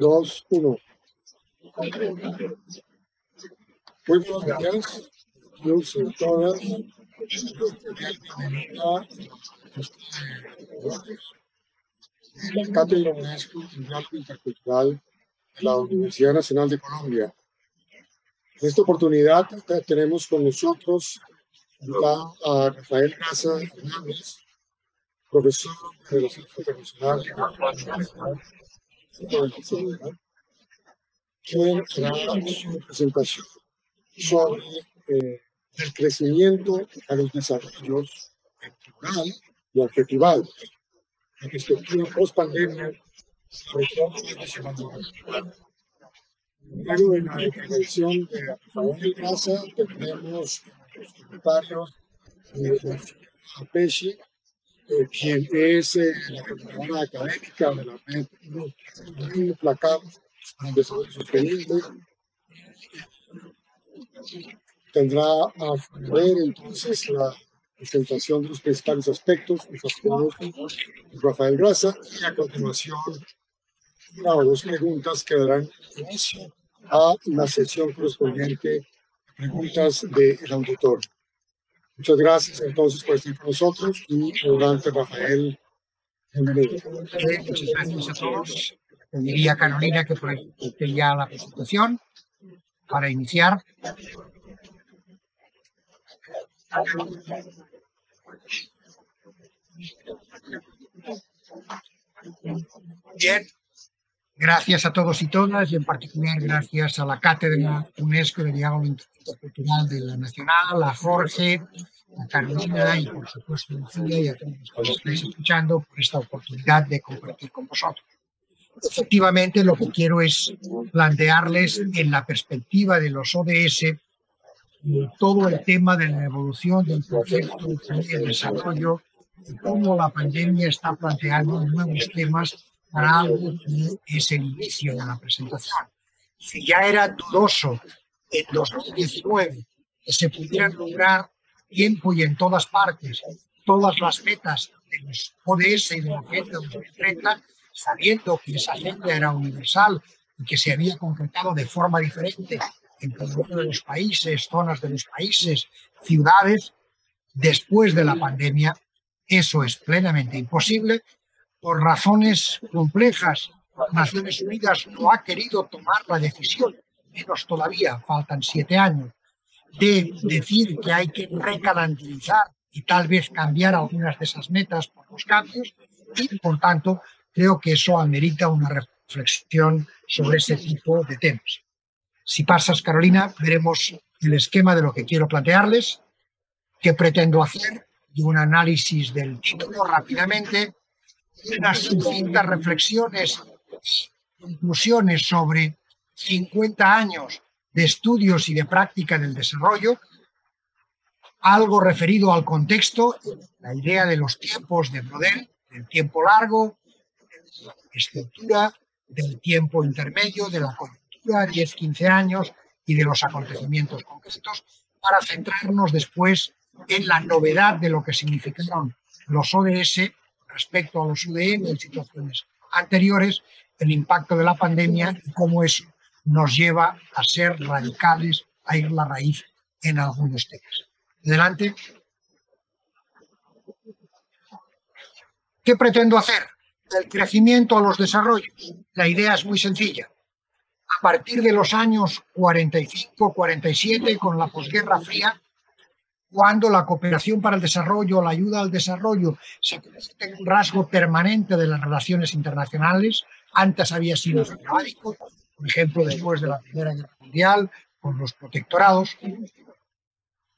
2, 1. Muy buenos días, todos y todas. Bienvenida a la Cátedra UNESCO Mundial Intercultural de la Universidad Nacional de Colombia. En esta oportunidad tenemos con nosotros a Rafael Graza Hernández, profesor de Relaciones Internacionales de la Universidad, quien hará su presentación sobre el crecimiento a los desarrollos temporal y objetivados, la perspectiva post-pandemia, sobre todo en la semana. Luego de la intervención de Rafael Graza, tendremos los comentarios de Pesci, quien es la coordinadora académica de la red Implacable para el Desarrollo Sostenible. Tendrá a ver entonces la presentación de los principales aspectos de Rafael Graza y a continuación una o dos preguntas que darán inicio a la sesión correspondiente a preguntas del auditor. Muchas gracias entonces por estar con nosotros y adelante Rafael. Bienvenido. Muchas gracias a todos. Pediría a Carolina que proyecte ya la presentación para iniciar. Bien, gracias a todos y todas y en particular gracias a la Cátedra UNESCO de Diálogo Intercultural de la Nacional, a Jorge, a Carolina y por supuesto a Lucía y a todos los que estáis escuchando por esta oportunidad de compartir con vosotros. Efectivamente, lo que quiero es plantearles en la perspectiva de los ODS todo el tema de la evolución del proyecto de desarrollo y cómo la pandemia está planteando nuevos temas para algo que es el inicio de la presentación. Si ya era dudoso en 2019 que se pudieran lograr a tiempo y en todas partes todas las metas de los ODS y de la Agenda 2030, sabiendo que esa agenda era universal y que se había concretado de forma diferente en cada uno de los países, zonas de los países, ciudades, después de la pandemia, eso es plenamente imposible. Por razones complejas, Naciones Unidas no ha querido tomar la decisión, menos todavía, faltan 7 años, de decir que hay que recalendarizar y tal vez cambiar algunas de esas metas por los cambios y, por tanto, creo que eso amerita una reflexión sobre ese tipo de temas. Si pasas, Carolina, veremos el esquema de lo que quiero plantearles, qué pretendo hacer y un análisis del título rápidamente, unas sucintas reflexiones y conclusiones sobre 50 años de estudios y de práctica del desarrollo, algo referido al contexto, la idea de los tiempos de Brodel, del tiempo largo, de la estructura, del tiempo intermedio, de la coyuntura, 10-15 años y de los acontecimientos concretos, para centrarnos después en la novedad de lo que significaron los ODS respecto a los UDM en situaciones anteriores, el impacto de la pandemia y cómo eso nos lleva a ser radicales, a ir a la raíz en algunos temas. Adelante. ¿Qué pretendo hacer? Del crecimiento a los desarrollos. La idea es muy sencilla. A partir de los años 45-47, con la posguerra fría, cuando la cooperación para el desarrollo, la ayuda al desarrollo, se convierte en un rasgo permanente de las relaciones internacionales. Antes había sido esporádico, por ejemplo, después de la Primera Guerra Mundial, con los protectorados.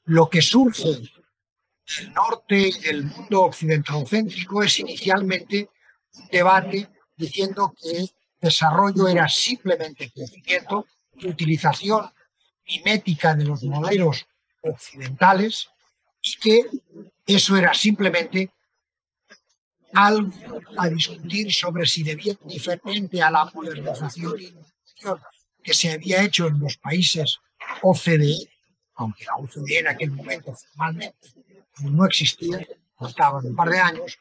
Lo que surge del norte y del mundo occidentalocéntrico es inicialmente un debate diciendo que desarrollo era simplemente crecimiento, utilización mimética de los modelos occidentales y que eso era simplemente algo a discutir sobre si debía diferente a la modernización que se había hecho en los países OCDE, aunque la OCDE en aquel momento formalmente no existía, faltaban un par de años,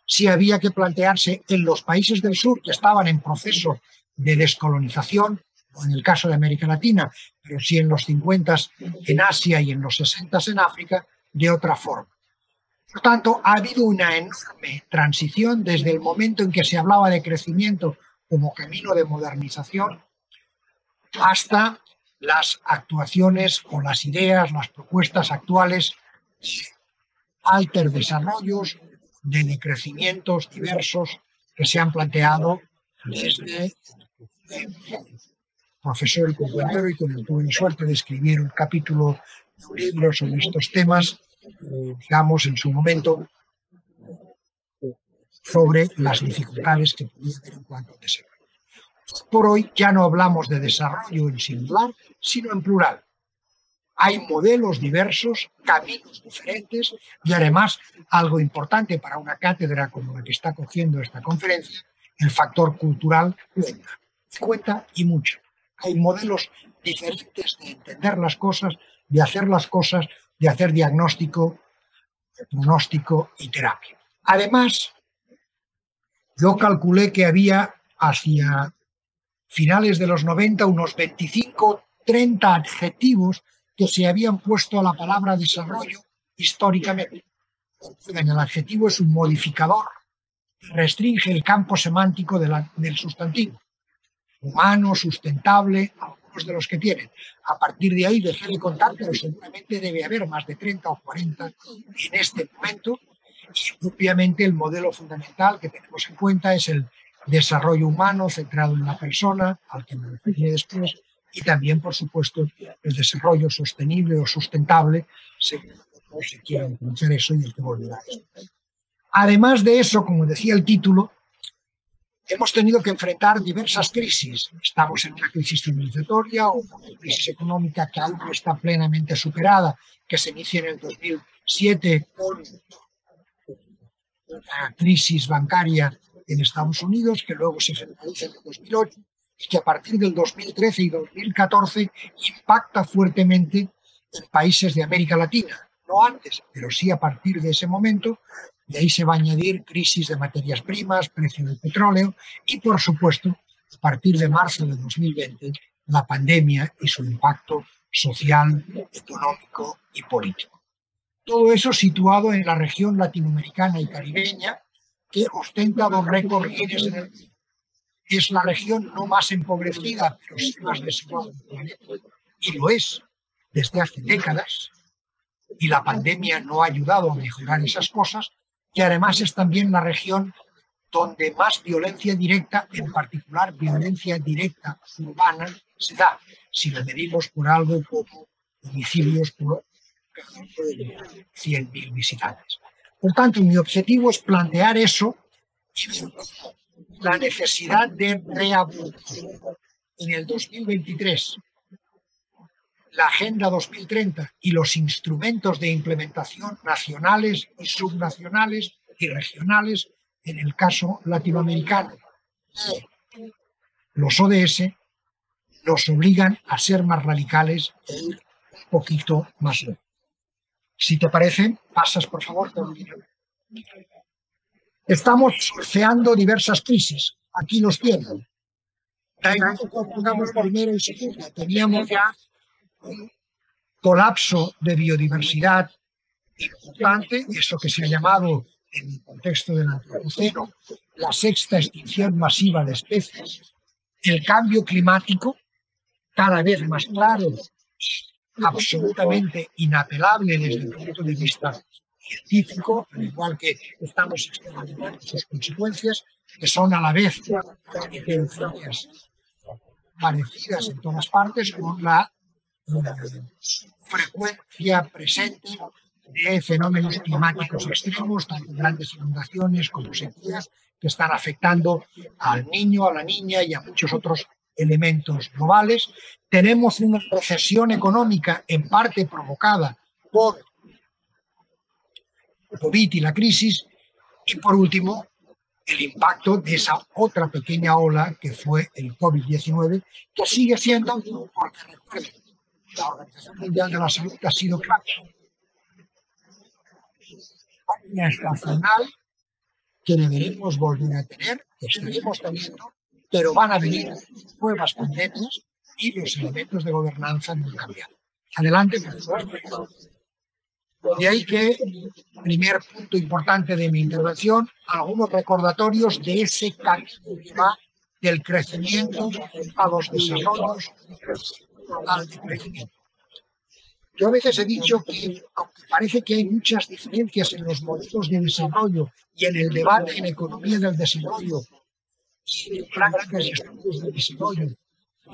si había que plantearse en los países del sur que estaban en proceso de descolonización, o en el caso de América Latina, pero sí en los 50 en Asia y en los 60 en África, de otra forma. Por tanto, ha habido una enorme transición desde el momento en que se hablaba de crecimiento como camino de modernización hasta las actuaciones o las ideas, las propuestas actuales de alterdesarrollos, de decrecimientos diversos que se han planteado desde el profesor y compañero y con el que tuve la suerte de escribir un capítulo de un libro sobre estos temas, digamos, en su momento, sobre las dificultades que podía haber en cuanto al desarrollo. Por hoy ya no hablamos de desarrollo en singular, sino en plural. Hay modelos diversos, caminos diferentes y además, algo importante para una cátedra como la que está cogiendo esta conferencia, el factor cultural cuenta y mucho. Hay modelos diferentes de entender las cosas, de hacer las cosas, de hacer diagnóstico, pronóstico y terapia. Además, yo calculé que había hacia finales de los 90 unos 25, 30 adjetivos que se habían puesto a la palabra desarrollo históricamente. El adjetivo es un modificador que restringe el campo semántico del sustantivo. Humano, sustentable, algunos de los que tienen. A partir de ahí dejé de contar, pero seguramente debe haber más de 30 o 40 en este momento. Y obviamente el modelo fundamental que tenemos en cuenta es el desarrollo humano centrado en la persona, al que me referiré después, y también, por supuesto, el desarrollo sostenible o sustentable, según se quiera conocer eso y el que volverá a esto. Además de eso, como decía el título, hemos tenido que enfrentar diversas crisis. Estamos en una crisis civilizatoria o una crisis económica que aún no está plenamente superada, que se inicia en el 2007 con la crisis bancaria en Estados Unidos, que luego se generaliza en el 2008 y que a partir del 2013 y 2014 impacta fuertemente en países de América Latina. No antes, pero sí a partir de ese momento. De ahí se va a añadir crisis de materias primas, precio del petróleo y, por supuesto, a partir de marzo de 2020, la pandemia y su impacto social, económico y político. Todo eso situado en la región latinoamericana y caribeña, que ostenta los récords Guinness en el mundo. Es la región no más empobrecida, pero sí más desigual del planeta. Y lo es desde hace décadas. Y la pandemia no ha ayudado a mejorar esas cosas. Y además es también la región donde más violencia directa, en particular violencia directa urbana, se da, si lo medimos por algo como homicidios por cada uno de 100.000 visitantes. Por tanto, mi objetivo es plantear eso y ver la necesidad de reabordar en el 2023 la Agenda 2030 y los instrumentos de implementación nacionales y subnacionales y regionales, en el caso latinoamericano. Los ODS nos obligan a ser más radicales e ir un poquito más lejos. Si te parece, pasas, por favor. Estamos surfeando diversas crisis. Aquí los tienen. Pongamos primero y segundo. Teníamos ya un colapso de biodiversidad importante, eso que se ha llamado en el contexto del antropoceno la sexta extinción masiva de especies, el cambio climático cada vez más claro, absolutamente inapelable desde el punto de vista científico, al igual que estamos experimentando sus consecuencias, que son a la vez consecuencias parecidas en todas partes con la frecuencia presente de fenómenos climáticos extremos, tanto grandes inundaciones como sequías, que están afectando al niño, a la niña y a muchos otros elementos globales. Tenemos una recesión económica en parte provocada por COVID y la crisis. Y por último, el impacto de esa otra pequeña ola que fue el COVID-19, que sigue siendo, porque recuerden, la Organización Mundial de la Salud ha sido clara. Una estacional que deberemos volver a tener, que estaremos teniendo, pero van a venir nuevas pandemias y los elementos de gobernanza no han cambiado. Adelante, por favor. De ahí que, primer punto importante de mi intervención, algunos recordatorios de ese camino que va del crecimiento a los desarrollos al crecimiento. Yo a veces he dicho que, aunque parece que hay muchas diferencias en los modelos de desarrollo y en el debate en economía del desarrollo y en prácticas y estudios de desarrollo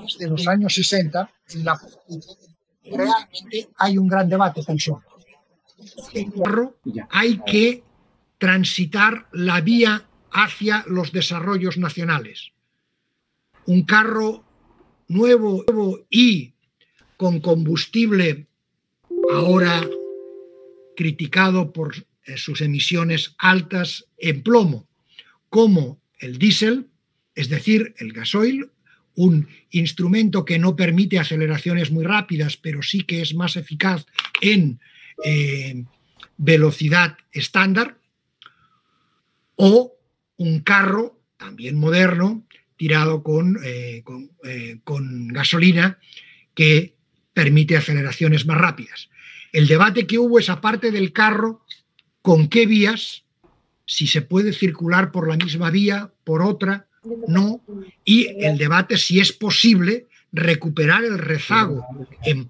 desde los años 60, en la realmente hay un gran debate tan solo. Hay que transitar la vía hacia los desarrollos nacionales. Un carro nuevo y con combustible ahora criticado por sus emisiones altas en plomo, como el diésel, es decir, el gasoil, un instrumento que no permite aceleraciones muy rápidas, pero sí que es más eficaz en velocidad estándar, o un carro también moderno tirado con gasolina que permite aceleraciones más rápidas. El debate que hubo es, aparte del carro, con qué vías, si se puede circular por la misma vía, por otra, no, y el debate si es posible recuperar el rezago en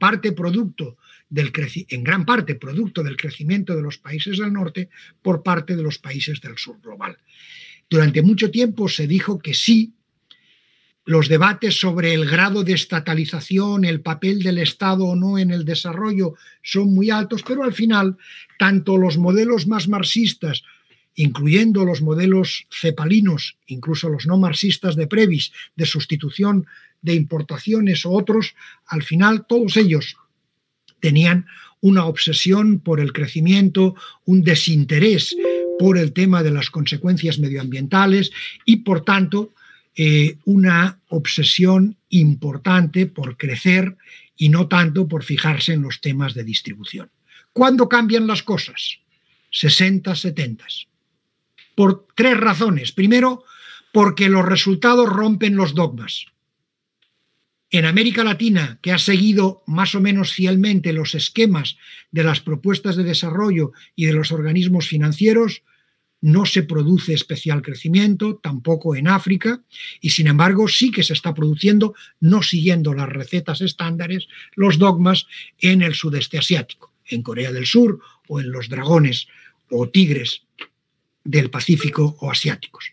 gran parte producto del crecimiento de los países del norte por parte de los países del sur global. Durante mucho tiempo se dijo que sí. Los debates sobre el grado de estatalización, el papel del Estado o no en el desarrollo son muy altos, pero al final tanto los modelos más marxistas, incluyendo los modelos cepalinos, incluso los no marxistas de Previs, de sustitución de importaciones o otros, al final todos ellos tenían una obsesión por el crecimiento, un desinterés por el tema de las consecuencias medioambientales y, por tanto, una obsesión importante por crecer y no tanto por fijarse en los temas de distribución. ¿Cuándo cambian las cosas? 60, 70. Por tres razones. Primero, porque los resultados rompen los dogmas. En América Latina, que ha seguido más o menos fielmente los esquemas de las propuestas de desarrollo y de los organismos financieros, no se produce especial crecimiento, tampoco en África, y sin embargo sí que se está produciendo, no siguiendo las recetas estándares, los dogmas en el sudeste asiático, en Corea del Sur o en los dragones o tigres del Pacífico o asiáticos.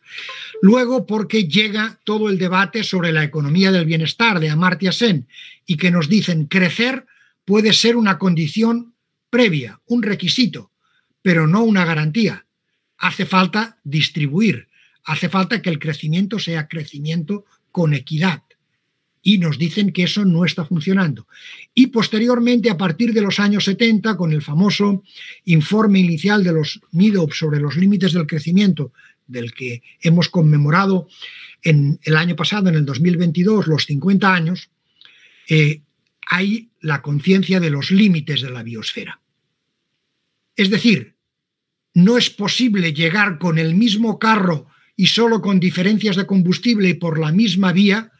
Luego, porque llega todo el debate sobre la economía del bienestar de Amartya Sen y que nos dicen crecer puede ser una condición previa, un requisito, pero no una garantía. Hace falta distribuir, hace falta que el crecimiento sea crecimiento con equidad. Y nos dicen que eso no está funcionando. Y posteriormente, a partir de los años 70, con el famoso informe inicial de los Meadows sobre los límites del crecimiento, del que hemos conmemorado en el año pasado, en el 2022, los 50 años, hay la conciencia de los límites de la biosfera. Es decir, no es posible llegar con el mismo carro y solo con diferencias de combustible y por la misma vía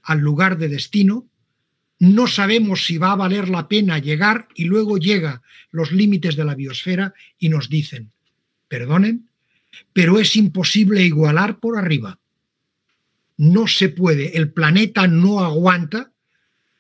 al lugar de destino. No sabemos si va a valer la pena llegar y luego llega los límites de la biosfera y nos dicen, perdonen, pero es imposible igualar por arriba. No se puede, el planeta no aguanta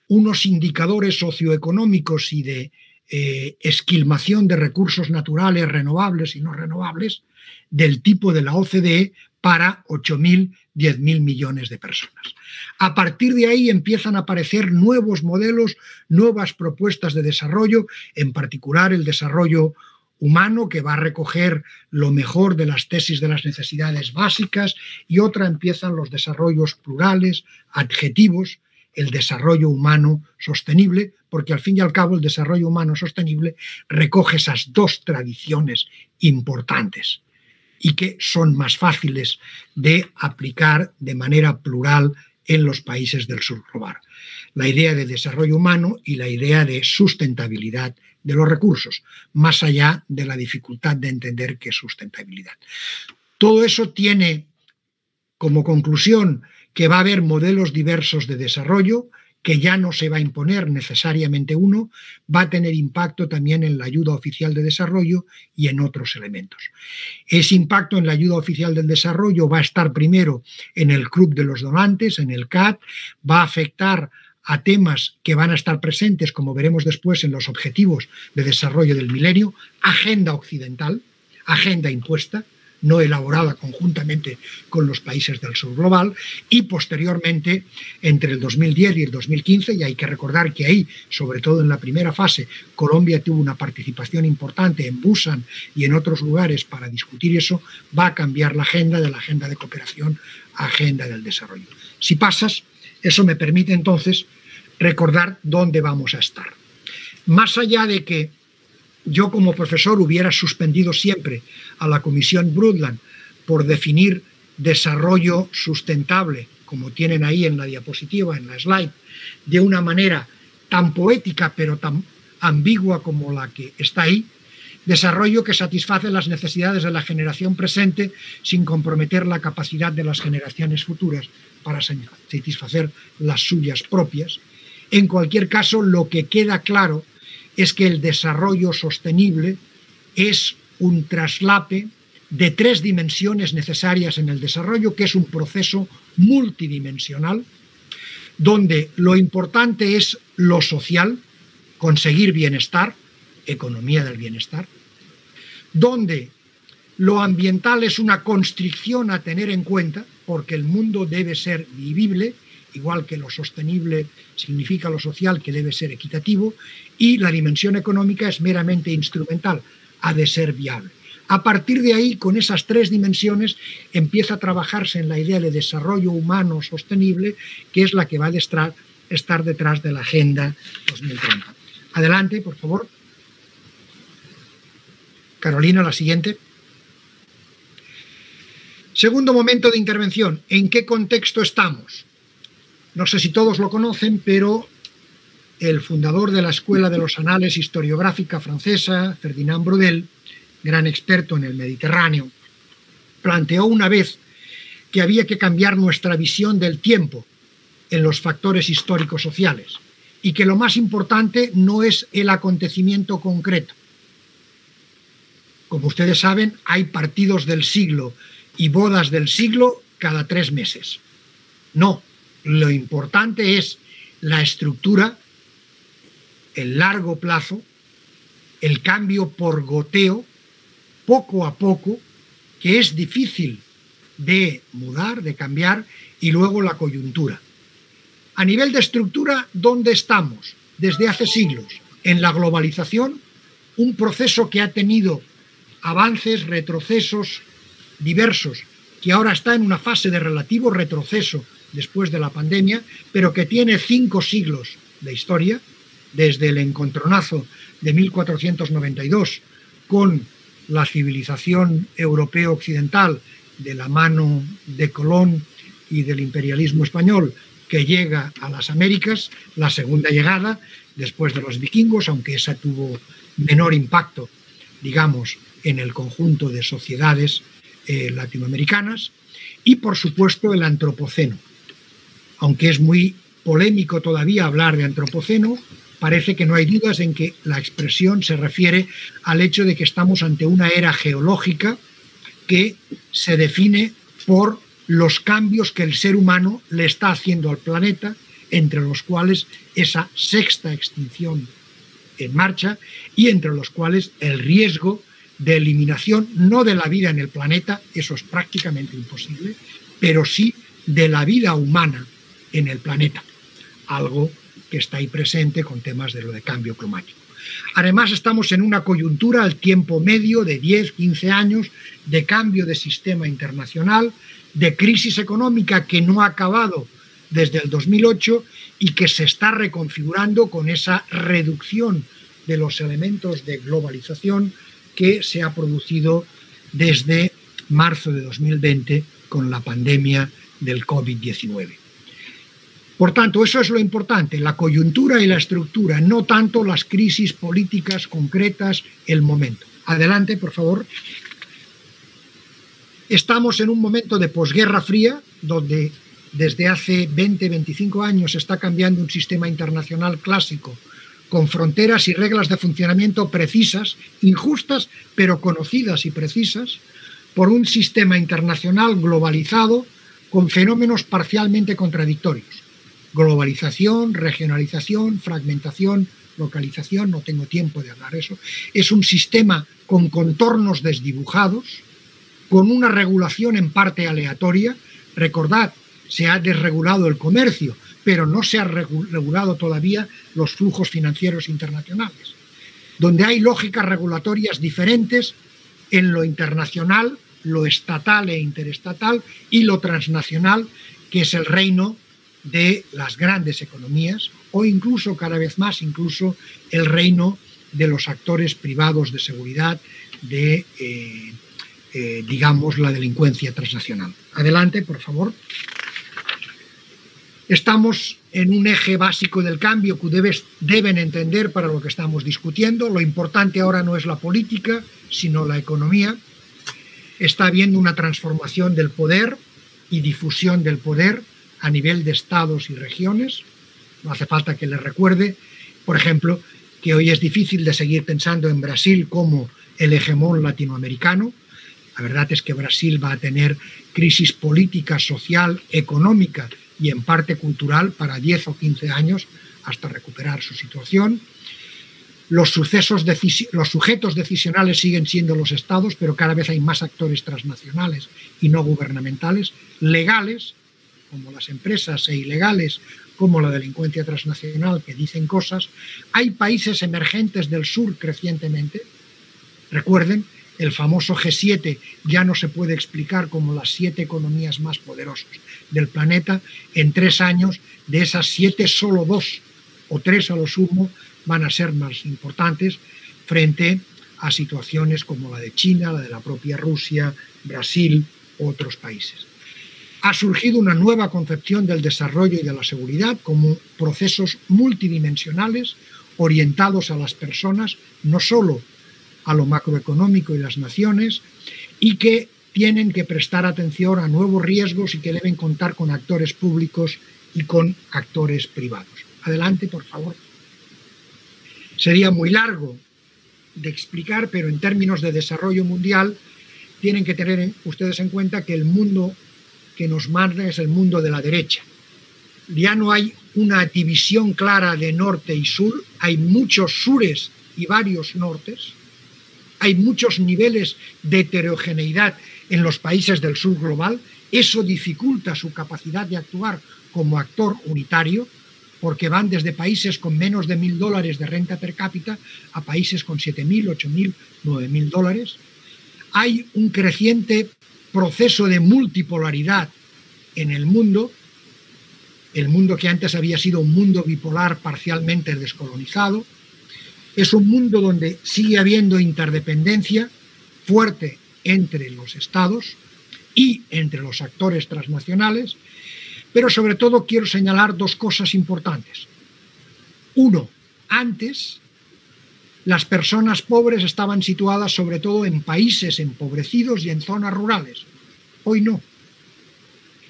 unos indicadores socioeconómicos y de esquilmación de recursos naturales renovables y no renovables del tipo de la OCDE para 8.000, 10.000 millones de personas. A partir de ahí empiezan a aparecer nuevos modelos, nuevas propuestas de desarrollo, en particular el desarrollo humano, que va a recoger lo mejor de las tesis de las necesidades básicas, y otra empiezan los desarrollos plurales, adjetivos, el desarrollo humano sostenible, porque al fin y al cabo el desarrollo humano sostenible recoge esas dos tradiciones importantes y que son más fáciles de aplicar de manera plural en los países del sur global. La idea de desarrollo humano y la idea de sustentabilidad de los recursos, más allá de la dificultad de entender qué es sustentabilidad. Todo eso tiene como conclusión que va a haber modelos diversos de desarrollo, que ya no se va a imponer necesariamente uno, va a tener impacto también en la ayuda oficial de desarrollo y en otros elementos. Ese impacto en la ayuda oficial del desarrollo va a estar primero en el Club de los Donantes, en el CAD, va a afectar a temas que van a estar presentes, como veremos después, en los Objetivos de Desarrollo del Milenio, agenda occidental, agenda impuesta, no elaborada conjuntamente con los países del sur global, y posteriormente, entre el 2010 y el 2015, y hay que recordar que ahí, sobre todo en la primera fase, Colombia tuvo una participación importante en Busan y en otros lugares para discutir eso, va a cambiar la agenda de la agenda de cooperación a agenda del desarrollo. Si pasas, eso me permite entonces recordar dónde vamos a estar. Más allá de que yo como profesor hubiera suspendido siempre a la Comisión Brundtland por definir desarrollo sustentable, como tienen ahí en la diapositiva, en la slide, de una manera tan poética pero tan ambigua como la que está ahí, desarrollo que satisface las necesidades de la generación presente sin comprometer la capacidad de las generaciones futuras para satisfacer las suyas propias. En cualquier caso, lo que queda claro es que el desarrollo sostenible es un traslape de tres dimensiones necesarias en el desarrollo, que es un proceso multidimensional, donde lo importante es lo social, conseguir bienestar, economía del bienestar, donde lo ambiental es una constricción a tener en cuenta, porque el mundo debe ser vivible, igual que lo sostenible significa lo social, que debe ser equitativo, y la dimensión económica es meramente instrumental, ha de ser viable. A partir de ahí, con esas tres dimensiones, empieza a trabajarse en la idea de desarrollo humano sostenible, que es la que va a estar detrás de la Agenda 2030. Adelante, por favor. Carolina, la siguiente. Segundo momento de intervención. ¿En qué contexto estamos? No sé si todos lo conocen, pero el fundador de la Escuela de los Anales Historiográfica francesa, Ferdinand Braudel, gran experto en el Mediterráneo, planteó una vez que había que cambiar nuestra visión del tiempo en los factores históricos sociales y que lo más importante no es el acontecimiento concreto. Como ustedes saben, hay partidos del siglo y bodas del siglo cada 3 meses. No, lo importante es la estructura, el largo plazo, el cambio por goteo, poco a poco, que es difícil de mudar, de cambiar, y luego la coyuntura. A nivel de estructura, ¿dónde estamos? Desde hace siglos, en la globalización, un proceso que ha tenido avances, retrocesos diversos, que ahora está en una fase de relativo retroceso después de la pandemia, pero que tiene 5 siglos de historia, desde el encontronazo de 1492 con la civilización europea occidental de la mano de Colón y del imperialismo español, que llega a las Américas, la segunda llegada después de los vikingos, aunque esa tuvo menor impacto, digamos, en el conjunto de sociedades latinoamericanas, y por supuesto el antropoceno. Aunque es muy polémico todavía hablar de antropoceno, parece que no hay dudas en que la expresión se refiere al hecho de que estamos ante una era geológica que se define por los cambios que el ser humano le está haciendo al planeta, entre los cuales esa sexta extinción en marcha y entre los cuales el riesgo de eliminación, no de la vida en el planeta, eso es prácticamente imposible, pero sí de la vida humana en el planeta, algo que está ahí presente con temas de lo de cambio climático. Además, estamos en una coyuntura al tiempo medio de 10, 15 años de cambio de sistema internacional, de crisis económica que no ha acabado desde el 2008 y que se está reconfigurando con esa reducción de los elementos de globalización que se ha producido desde marzo de 2020 con la pandemia del COVID-19. Por tanto, eso es lo importante, la coyuntura y la estructura, no tanto las crisis políticas concretas, el momento. Adelante, por favor. Estamos en un momento de posguerra fría, donde desde hace 20, 25 años está cambiando un sistema internacional clásico con fronteras y reglas de funcionamiento precisas, injustas, pero conocidas y precisas, por un sistema internacional globalizado con fenómenos parcialmente contradictorios. Globalización, regionalización, fragmentación, localización, no tengo tiempo de hablar de eso. Es un sistema con contornos desdibujados, con una regulación en parte aleatoria. Recordad, se ha desregulado el comercio, pero no se ha regulado todavía los flujos financieros internacionales, donde hay lógicas regulatorias diferentes en lo internacional, lo estatal e interestatal y lo transnacional, que es el reino de las grandes economías, o incluso cada vez más, incluso el reino de los actores privados de seguridad, de, digamos, la delincuencia transnacional. Adelante, por favor. Estamos en un eje básico del cambio que deben entender para lo que estamos discutiendo. Lo importante ahora no es la política, sino la economía. Está habiendo una transformación del poder y difusión del poder a nivel de estados y regiones. No hace falta que les recuerde, por ejemplo, que hoy es difícil de seguir pensando en Brasil como el hegemón latinoamericano. La verdad es que Brasil va a tener crisis política, social, económica y en parte cultural para 10 o 15 años hasta recuperar su situación. Los sujetos decisionales siguen siendo los estados, pero cada vez hay más actores transnacionales y no gubernamentales, legales, como las empresas, e ilegales, como la delincuencia transnacional, que dicen cosas. Hay países emergentes del sur crecientemente. Recuerden, el famoso G7 ya no se puede explicar como las 7 economías más poderosas del planeta. En 3 años, de esas 7, solo 2 o 3 a lo sumo van a ser más importantes frente a situaciones como la de China, la de la propia Rusia, Brasil u otros países. Ha surgido una nueva concepción del desarrollo y de la seguridad como procesos multidimensionales orientados a las personas, no solo a lo macroeconómico y las naciones, y que tienen que prestar atención a nuevos riesgos y que deben contar con actores públicos y con actores privados. Adelante, por favor. Sería muy largo de explicar, pero en términos de desarrollo mundial tienen que tener ustedes en cuenta que el mundo que nos manda es el mundo de la derecha. Ya no hay una división clara de norte y sur, hay muchos sures y varios nortes, hay muchos niveles de heterogeneidad en los países del sur global. Eso dificulta su capacidad de actuar como actor unitario, porque van desde países con menos de $1.000 de renta per cápita a países con 7.000, 8.000, 9.000 dólares. Hay un creciente proceso de multipolaridad en el mundo que antes había sido un mundo bipolar parcialmente descolonizado. Es un mundo donde sigue habiendo interdependencia fuerte entre los estados y entre los actores transnacionales, pero sobre todo quiero señalar 2 cosas importantes. Uno, antes las personas pobres estaban situadas sobre todo en países empobrecidos y en zonas rurales. Hoy no.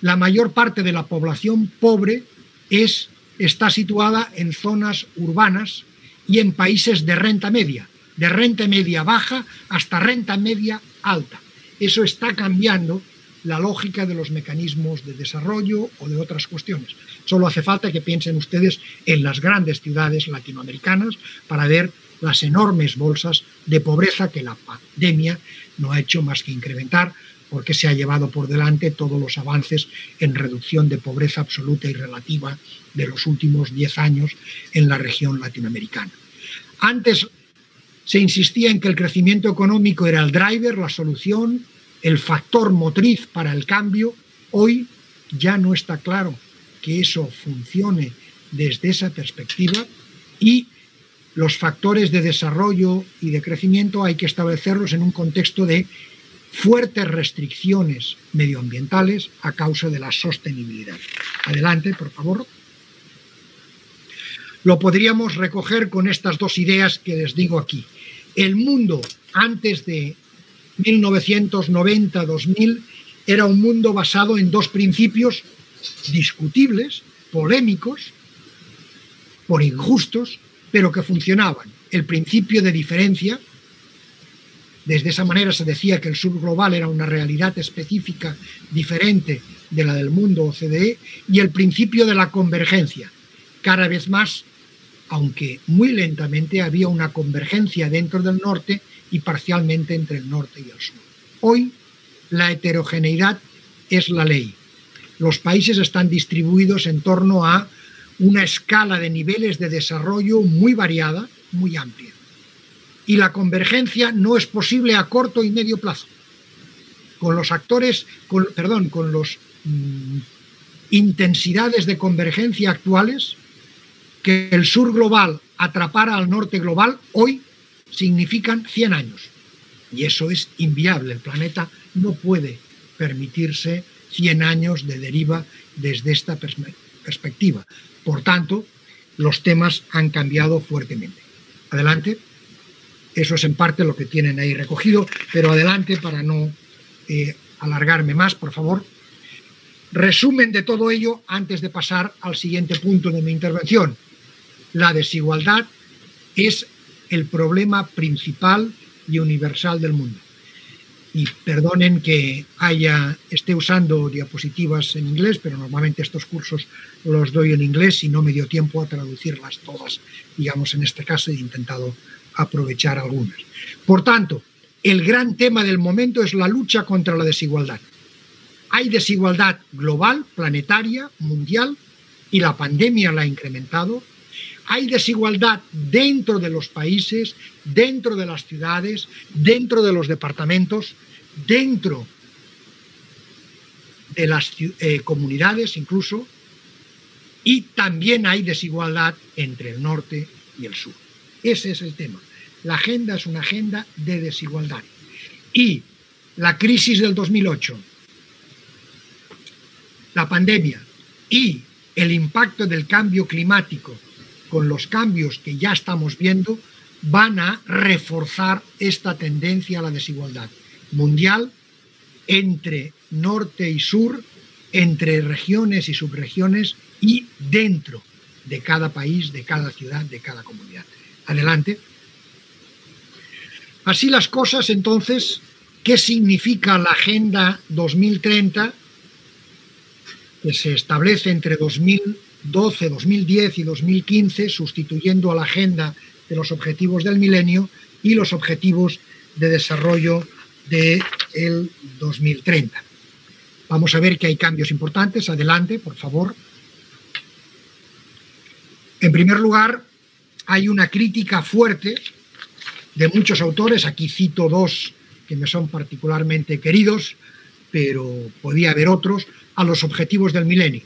La mayor parte de la población pobre está situada en zonas urbanas y en países de renta media baja hasta renta media alta. Eso está cambiando la lógica de los mecanismos de desarrollo o de otras cuestiones. Solo hace falta que piensen ustedes en las grandes ciudades latinoamericanas para ver las enormes bolsas de pobreza que la pandemia no ha hecho más que incrementar, porque se ha llevado por delante todos los avances en reducción de pobreza absoluta y relativa de los últimos 10 años en la región latinoamericana. Antes se insistía en que el crecimiento económico era el driver, la solución, el factor motriz para el cambio. Hoy ya no está claro que eso funcione desde esa perspectiva, y los factores de desarrollo y de crecimiento hay que establecerlos en un contexto de fuertes restricciones medioambientales a causa de la sostenibilidad. Adelante, por favor. Lo podríamos recoger con estas 2 ideas que les digo aquí. El mundo antes de 1990-2000 era un mundo basado en 2 principios discutibles, polémicos, por injustos, pero que funcionaban. El principio de diferencia, desde esa manera se decía que el sur global era una realidad específica diferente de la del mundo OCDE, y el principio de la convergencia. Cada vez más, aunque muy lentamente, había una convergencia dentro del norte y parcialmente entre el norte y el sur. Hoy, la heterogeneidad es la ley. Los países están distribuidos en torno a una escala de niveles de desarrollo muy variada, muy amplia. Y la convergencia no es posible a corto y medio plazo. Con los intensidades de convergencia actuales, que el sur global atrapara al norte global hoy significan 100 años. Y eso es inviable. El planeta no puede permitirse 100 años de deriva desde esta perspectiva. Por tanto, los temas han cambiado fuertemente. Adelante. Eso es en parte lo que tienen ahí recogido, pero adelante para no alargarme más, por favor. Resumen de todo ello antes de pasar al siguiente punto de mi intervención. La desigualdad es el problema principal y universal del mundo. Y perdonen que esté usando diapositivas en inglés, pero normalmente estos cursos los doy en inglés y no me dio tiempo a traducirlas todas. Digamos, en este caso he intentado aprovechar algunas. Por tanto, el gran tema del momento es la lucha contra la desigualdad. Hay desigualdad global, planetaria, mundial, y la pandemia la ha incrementado. Hay desigualdad dentro de los países, dentro de las ciudades, dentro de los departamentos, dentro de las comunidades incluso, y también hay desigualdad entre el norte y el sur. Ese es el tema. La agenda es una agenda de desigualdad. Y la crisis del 2008, la pandemia y el impacto del cambio climático con los cambios que ya estamos viendo van a reforzar esta tendencia a la desigualdad mundial entre norte y sur, entre regiones y subregiones y dentro de cada país, de cada ciudad, de cada comunidad. Adelante. Así las cosas, entonces, ¿qué significa la Agenda 2030 que se establece entre 2012, 2010 y 2015, sustituyendo a la Agenda de los Objetivos del Milenio y los Objetivos de Desarrollo del 2030? Vamos a ver que hay cambios importantes. Adelante, por favor. En primer lugar, hay una crítica fuerte de muchos autores. Aquí cito dos que me son particularmente queridos, pero podía haber otros, a los objetivos del milenio.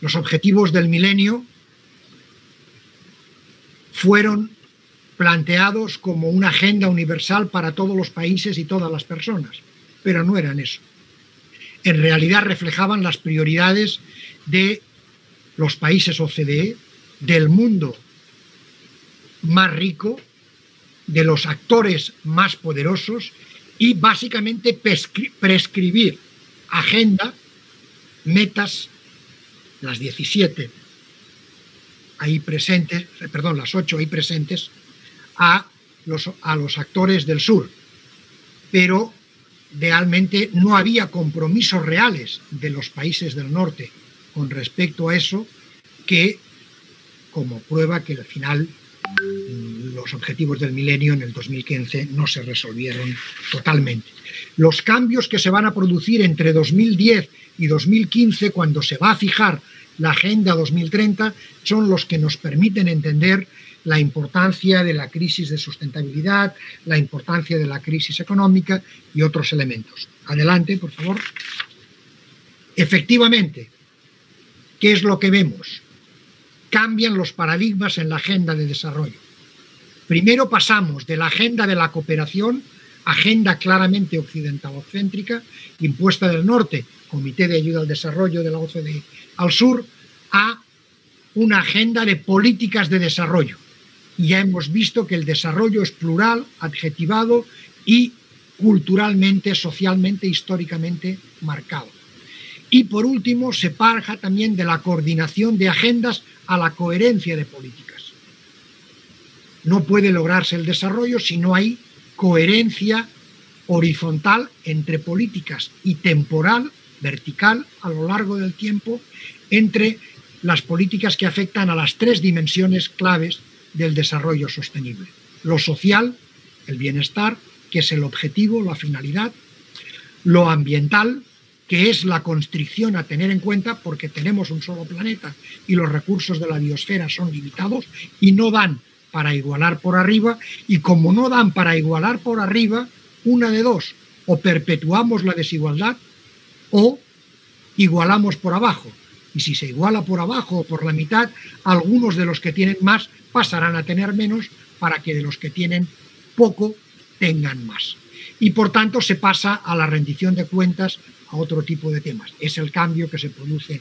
Los objetivos del milenio fueron planteados como una agenda universal para todos los países y todas las personas, pero no eran eso. En realidad reflejaban las prioridades de los países OCDE, del mundo más rico, de los actores más poderosos, y básicamente prescribir agenda, metas, las 17 ahí presentes, perdón, las 8 ahí presentes, a los actores del sur. Pero realmente no había compromisos reales de los países del norte con respecto a eso, que como prueba que al final los objetivos del milenio en el 2015 no se resolvieron totalmente. Los cambios que se van a producir entre 2010 y 2015, cuando se va a fijar la Agenda 2030, son los que nos permiten entender la importancia de la crisis de sustentabilidad, la importancia de la crisis económica y otros elementos. Adelante, por favor. Efectivamente, ¿qué es lo que vemos? Cambian los paradigmas en la agenda de desarrollo. Primero pasamos de la agenda de la cooperación, agenda claramente occidentalocéntrica, impuesta del norte, Comité de Ayuda al Desarrollo de la OCDE, al sur, a una agenda de políticas de desarrollo. Y ya hemos visto que el desarrollo es plural, adjetivado y culturalmente, socialmente, históricamente marcado. Y por último, se pasa también de la coordinación de agendas a la coherencia de políticas. No puede lograrse el desarrollo si no hay coherencia horizontal entre políticas y temporal, vertical, a lo largo del tiempo, entre las políticas que afectan a las tres dimensiones claves del desarrollo sostenible. Lo social, el bienestar, que es el objetivo, la finalidad. Lo ambiental, que es la constricción a tener en cuenta porque tenemos un solo planeta y los recursos de la biosfera son limitados y no dan para igualar por arriba, y como no dan para igualar por arriba, una de dos: o perpetuamos la desigualdad o igualamos por abajo. Y si se iguala por abajo o por la mitad, algunos de los que tienen más pasarán a tener menos para que de los que tienen poco tengan más. Y por tanto se pasa a la rendición de cuentas, a otro tipo de temas. Es el cambio que se produce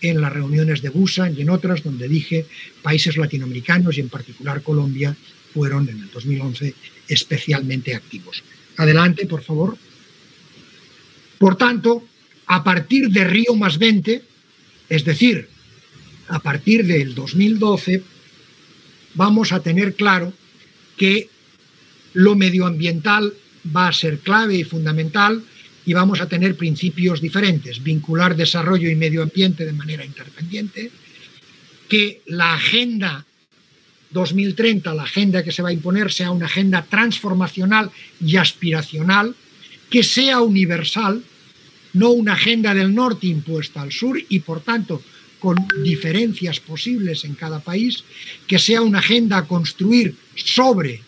en las reuniones de Busan y en otras, donde dije países latinoamericanos y en particular Colombia fueron en el 2011 especialmente activos. Adelante, por favor. Por tanto, a partir de Río+20, es decir, a partir del 2012, vamos a tener claro que lo medioambiental va a ser clave y fundamental, y vamos a tener principios diferentes: vincular desarrollo y medio ambiente de manera interdependiente, que la agenda 2030, la agenda que se va a imponer, sea una agenda transformacional y aspiracional, que sea universal, no una agenda del norte impuesta al sur y por tanto con diferencias posibles en cada país, que sea una agenda a construir sobre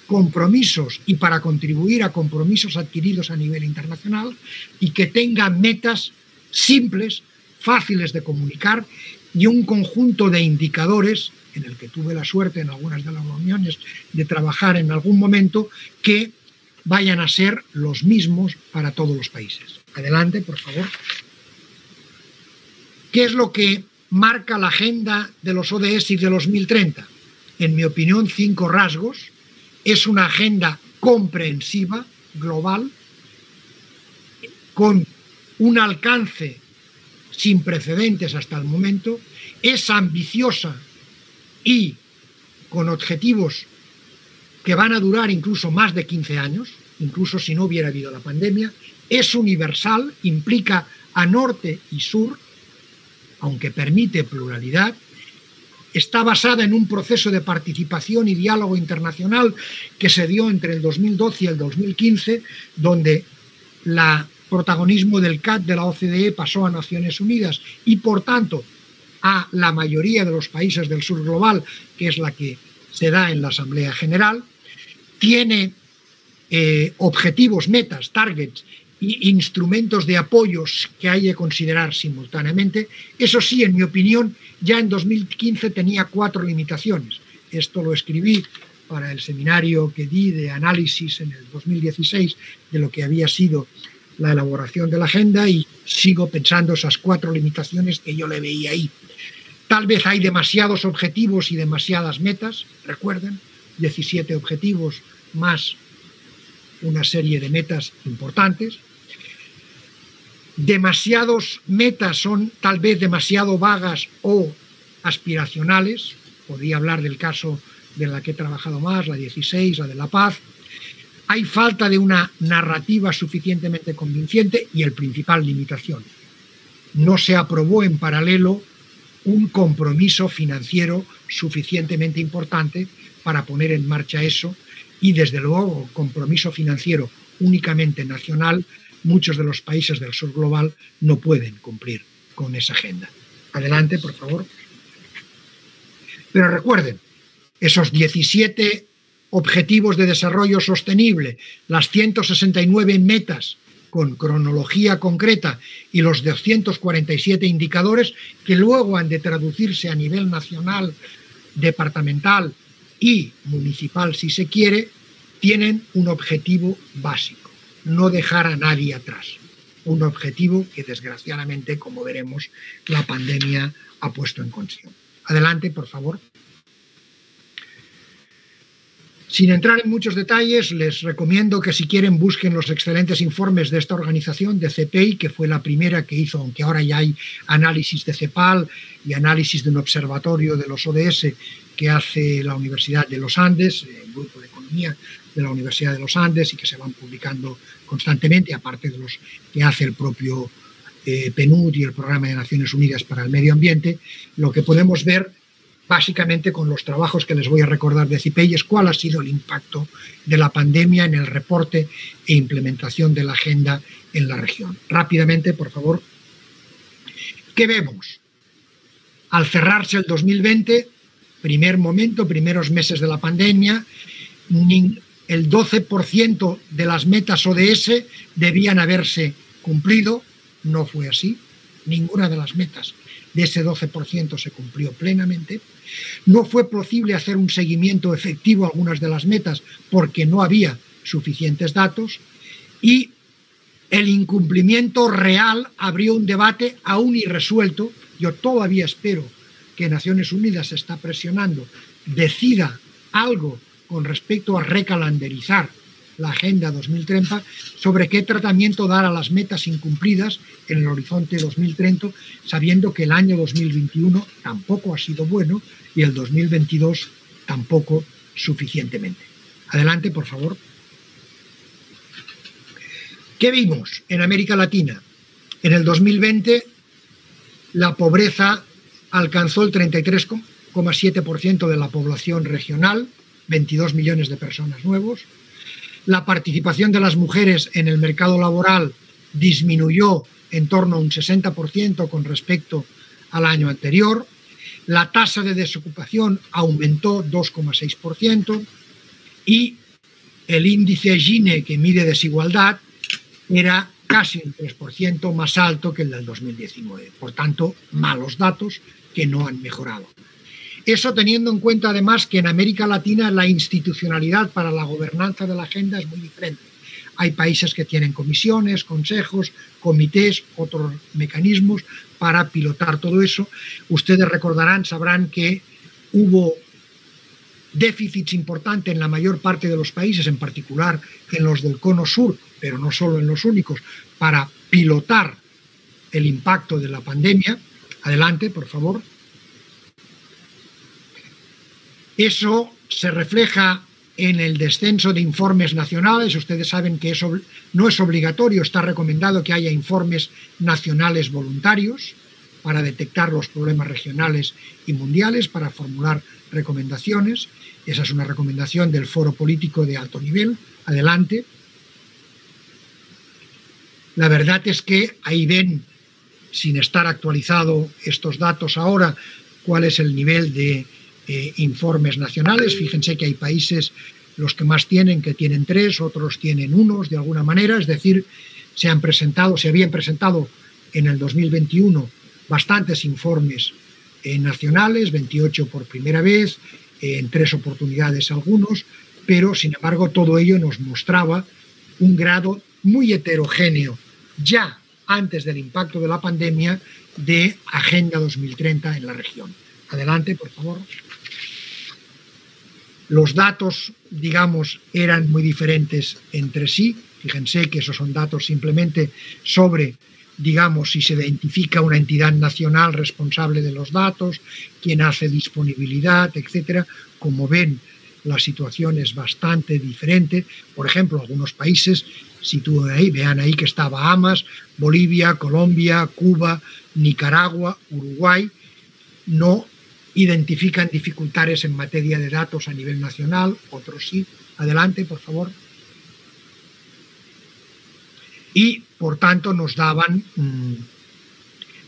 compromisos y para contribuir a compromisos adquiridos a nivel internacional, y que tenga metas simples, fáciles de comunicar, y un conjunto de indicadores, en el que tuve la suerte en algunas de las reuniones de trabajar en algún momento, que vayan a ser los mismos para todos los países. Adelante, por favor. ¿Qué es lo que marca la agenda de los ODS y de los 2030? En mi opinión, 5 rasgos. Es una agenda comprensiva, global, con un alcance sin precedentes hasta el momento. Es ambiciosa y con objetivos que van a durar incluso más de 15 años, incluso si no hubiera habido la pandemia. Es universal, implica a norte y sur, aunque permite pluralidad. Está basada en un proceso de participación y diálogo internacional que se dio entre el 2012 y el 2015, donde el protagonismo del CAT de la OCDE pasó a Naciones Unidas y, por tanto, a la mayoría de los países del sur global, que es la que se da en la Asamblea General. Tiene objetivos, metas, targets y instrumentos de apoyos que hay que considerar simultáneamente. Eso sí, en mi opinión, ya en 2015 tenía 4 limitaciones. Esto lo escribí para el seminario que di de análisis en el 2016 de lo que había sido la elaboración de la agenda, y sigo pensando esas 4 limitaciones que yo le veía ahí. Tal vez hay demasiados objetivos y demasiadas metas. Recuerden, 17 objetivos más una serie de metas importantes. Demasiados metas son tal vez demasiado vagas o aspiracionales. Podría hablar del caso de la que he trabajado más, la 16, la de la paz. Hay falta de una narrativa suficientemente convincente y, el principal limitación, no se aprobó en paralelo un compromiso financiero suficientemente importante para poner en marcha eso, y desde luego compromiso financiero únicamente nacional, muchos de los países del sur global no pueden cumplir con esa agenda. Adelante, por favor. Pero recuerden, esos 17 objetivos de desarrollo sostenible, las 169 metas con cronología concreta y los 247 indicadores que luego han de traducirse a nivel nacional, departamental y municipal, si se quiere, tienen un objetivo básico: no dejar a nadie atrás. Un objetivo que, desgraciadamente, como veremos, la pandemia ha puesto en cuestión. Adelante, por favor. Sin entrar en muchos detalles, les recomiendo que si quieren busquen los excelentes informes de esta organización, de CPI, que fue la primera que hizo, aunque ahora ya hay análisis de CEPAL y análisis de un observatorio de los ODS que hace la Universidad de los Andes, el Grupo de Economía de la Universidad de los Andes, y que se van publicando constantemente, aparte de los que hace el propio PNUD y el Programa de Naciones Unidas para el Medio Ambiente. Lo que podemos ver básicamente con los trabajos que les voy a recordar de CIPEI es cuál ha sido el impacto de la pandemia en el reporte e implementación de la agenda en la región. Rápidamente, por favor. ¿Qué vemos? Al cerrarse el 2020, primer momento, primeros meses de la pandemia, el 12% de las metas ODS debían haberse cumplido. No fue así. Ninguna de las metas de ese 12% se cumplió plenamente. No fue posible hacer un seguimiento efectivo a algunas de las metas porque no había suficientes datos, y el incumplimiento real abrió un debate aún irresuelto. Yo todavía espero que Naciones Unidas está presionando, decida algo con respecto a recalendarizar la Agenda 2030, sobre qué tratamiento dar a las metas incumplidas en el horizonte 2030, sabiendo que el año 2021 tampoco ha sido bueno y el 2022 tampoco suficientemente. Adelante, por favor. ¿Qué vimos en América Latina? En el 2020 la pobreza alcanzó el 33,7% de la población regional, 22 millones de personas nuevos. La participación de las mujeres en el mercado laboral disminuyó en torno a un 60% con respecto al año anterior. La tasa de desocupación aumentó 2,6% y el índice Gini, que mide desigualdad, era casi un 3% más alto que el del 2019. Por tanto, malos datos que no han mejorado. Eso teniendo en cuenta además que en América Latina la institucionalidad para la gobernanza de la agenda es muy diferente. Hay países que tienen comisiones, consejos, comités, otros mecanismos para pilotar todo eso. Ustedes recordarán, sabrán que hubo déficits importantes en la mayor parte de los países, en particular en los del cono sur, pero no solo en los únicos, para pilotar el impacto de la pandemia. Adelante, por favor. Eso se refleja en el descenso de informes nacionales. Ustedes saben que eso no es obligatorio, está recomendado que haya informes nacionales voluntarios para detectar los problemas regionales y mundiales, para formular recomendaciones. Esa es una recomendación del Foro Político de Alto Nivel. Adelante. La verdad es que ahí ven, sin estar actualizado estos datos ahora, cuál es el nivel de informes nacionales. Fíjense que hay países, los que más tienen, que tienen 3, otros tienen 1, de alguna manera. Es decir, se habían presentado en el 2021 bastantes informes nacionales, 28 por primera vez, en 3 oportunidades algunos, pero sin embargo todo ello nos mostraba un grado muy heterogéneo, ya antes del impacto de la pandemia, de Agenda 2030 en la región. Adelante, por favor. Los datos, digamos, eran muy diferentes entre sí. Fíjense que esos son datos simplemente sobre, digamos, si se identifica una entidad nacional responsable de los datos, quién hace disponibilidad, etcétera. Como ven, la situación es bastante diferente. Por ejemplo, algunos países sitúan ahí, vean ahí que está Bahamas, Bolivia, Colombia, Cuba, Nicaragua, Uruguay, no identifican dificultades en materia de datos a nivel nacional, otros sí. Adelante, por favor. Y, por tanto, nos daban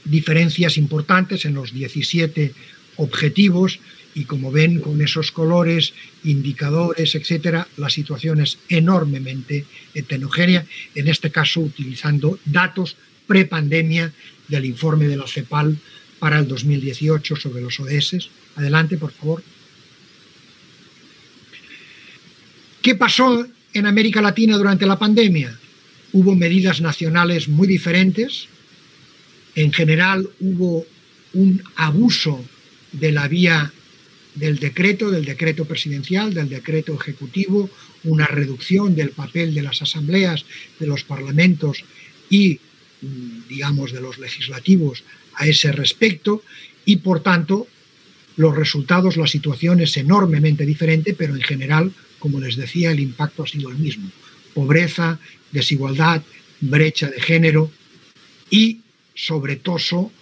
diferencias importantes en los 17 objetivos y, como ven, con esos colores, indicadores, etcétera, la situación es enormemente heterogénea, en este caso utilizando datos prepandemia del informe de la CEPAL para el 2018 sobre los ODS. Adelante, por favor. ¿Qué pasó en América Latina durante la pandemia? Hubo medidas nacionales muy diferentes. En general hubo un abuso de la vía del decreto presidencial, del decreto ejecutivo, una reducción del papel de las asambleas, de los parlamentos y, digamos, de los legislativos a ese respecto, y por tanto los resultados, la situación es enormemente diferente, pero en general, como les decía, el impacto ha sido el mismo. Pobreza, desigualdad, brecha de género y, sobre todo,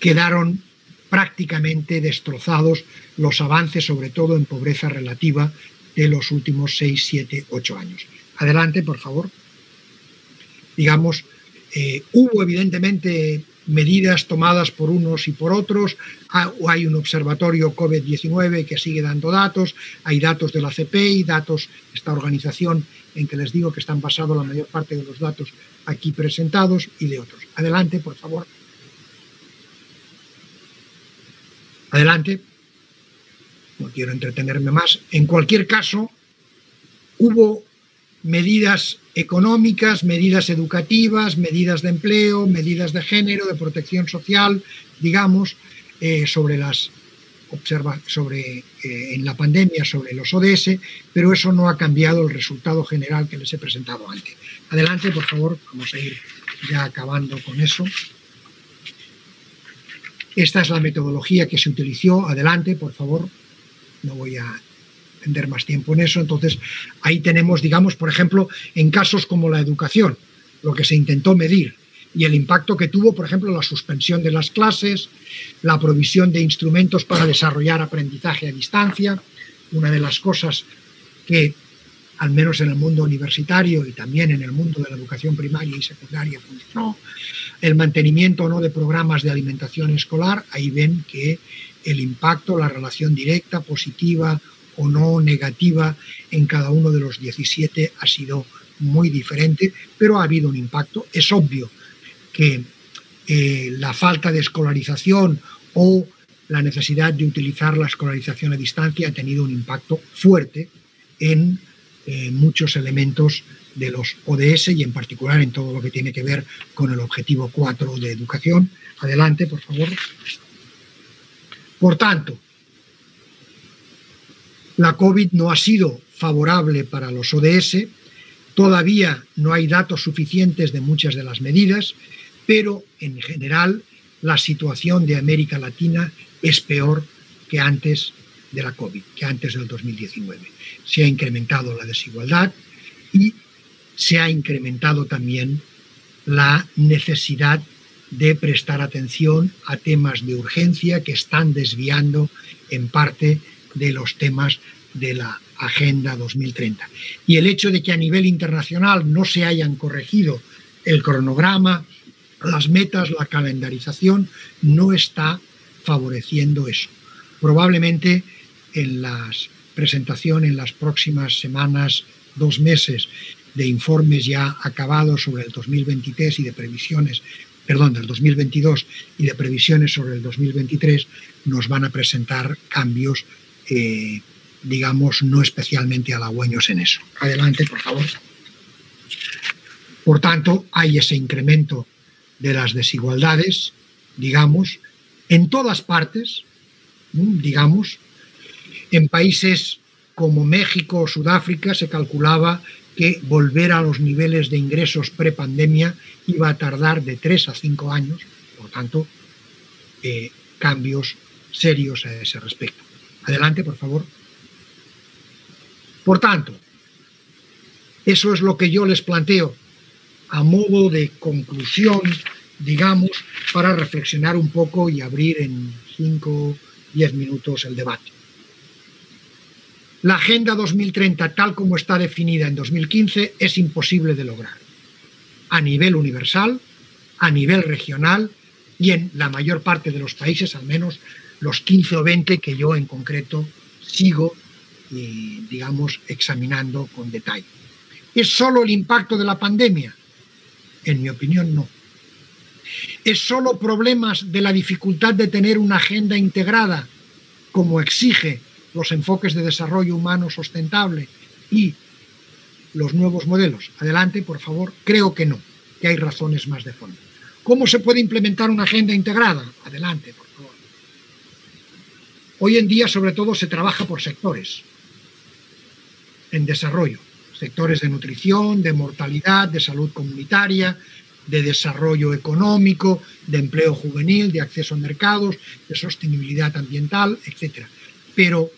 quedaron prácticamente destrozados los avances, sobre todo en pobreza relativa, de los últimos 6, 7, 8 años. Adelante, por favor. Digamos, hubo evidentemente medidas tomadas por unos y por otros. Hay un observatorio COVID-19 que sigue dando datos, hay datos de la CPI, datos de esta organización en que les digo que están basados la mayor parte de los datos aquí presentados y de otros. Adelante, por favor. Adelante. No quiero entretenerme más. En cualquier caso, hubo medidas económicas, medidas educativas, medidas de empleo, medidas de género, de protección social, digamos, en la pandemia, sobre los ODS, pero eso no ha cambiado el resultado general que les he presentado antes. Adelante, por favor, vamos a ir ya acabando con eso. Esta es la metodología que se utilizó. Adelante, por favor. No voy a extender más tiempo en eso. Entonces, ahí tenemos, digamos, por ejemplo, en casos como la educación, lo que se intentó medir y el impacto que tuvo, por ejemplo, la suspensión de las clases, la provisión de instrumentos para desarrollar aprendizaje a distancia. Una de las cosas que, al menos en el mundo universitario y también en el mundo de la educación primaria y secundaria, funcionó. El mantenimiento o no de programas de alimentación escolar. Ahí ven que el impacto, la relación directa, positiva o no negativa en cada uno de los 17 ha sido muy diferente, pero ha habido un impacto. Es obvio que la falta de escolarización o la necesidad de utilizar la escolarización a distancia ha tenido un impacto fuerte en muchos elementos de los ODS y en particular en todo lo que tiene que ver con el objetivo 4 de educación. Adelante, por favor. Por tanto, la COVID no ha sido favorable para los ODS, todavía no hay datos suficientes de muchas de las medidas, pero en general la situación de América Latina es peor que antes de la COVID, que antes del 2019. Se ha incrementado la desigualdad y se ha incrementado también la necesidad de prestar atención a temas de urgencia que están desviando en parte de los temas de la Agenda 2030. Y el hecho de que a nivel internacional no se hayan corregido el cronograma, las metas, la calendarización, no está favoreciendo eso. Probablemente en la presentación en las próximas semanas, 2 meses, de informes ya acabados sobre el 2023 y de previsiones, perdón, del 2022 y de previsiones sobre el 2023, nos van a presentar cambios, digamos, no especialmente halagüeños en eso. Adelante, por favor. Por tanto, hay ese incremento de las desigualdades, digamos, en todas partes, digamos. En países como México o Sudáfrica se calculaba que volver a los niveles de ingresos prepandemia iba a tardar de 3 a 5 años, por tanto, cambios serios a ese respecto. Adelante, por favor. Por tanto, eso es lo que yo les planteo a modo de conclusión, digamos, para reflexionar un poco y abrir en 5 o 10 minutos el debate. La Agenda 2030, tal como está definida en 2015, es imposible de lograr a nivel universal, a nivel regional y en la mayor parte de los países, al menos los 15 o 20 que yo en concreto sigo, digamos, examinando con detalle. ¿Es solo el impacto de la pandemia? En mi opinión, no. ¿Es solo problemas de la dificultad de tener una agenda integrada, como exige los enfoques de desarrollo humano sustentable y los nuevos modelos? Adelante, por favor. Creo que no, que hay razones más de fondo. ¿Cómo se puede implementar una agenda integrada? Adelante, por favor. Hoy en día, sobre todo, se trabaja por sectores en desarrollo. Sectores de nutrición, de mortalidad, de salud comunitaria, de desarrollo económico, de empleo juvenil, de acceso a mercados, de sostenibilidad ambiental, etc. Pero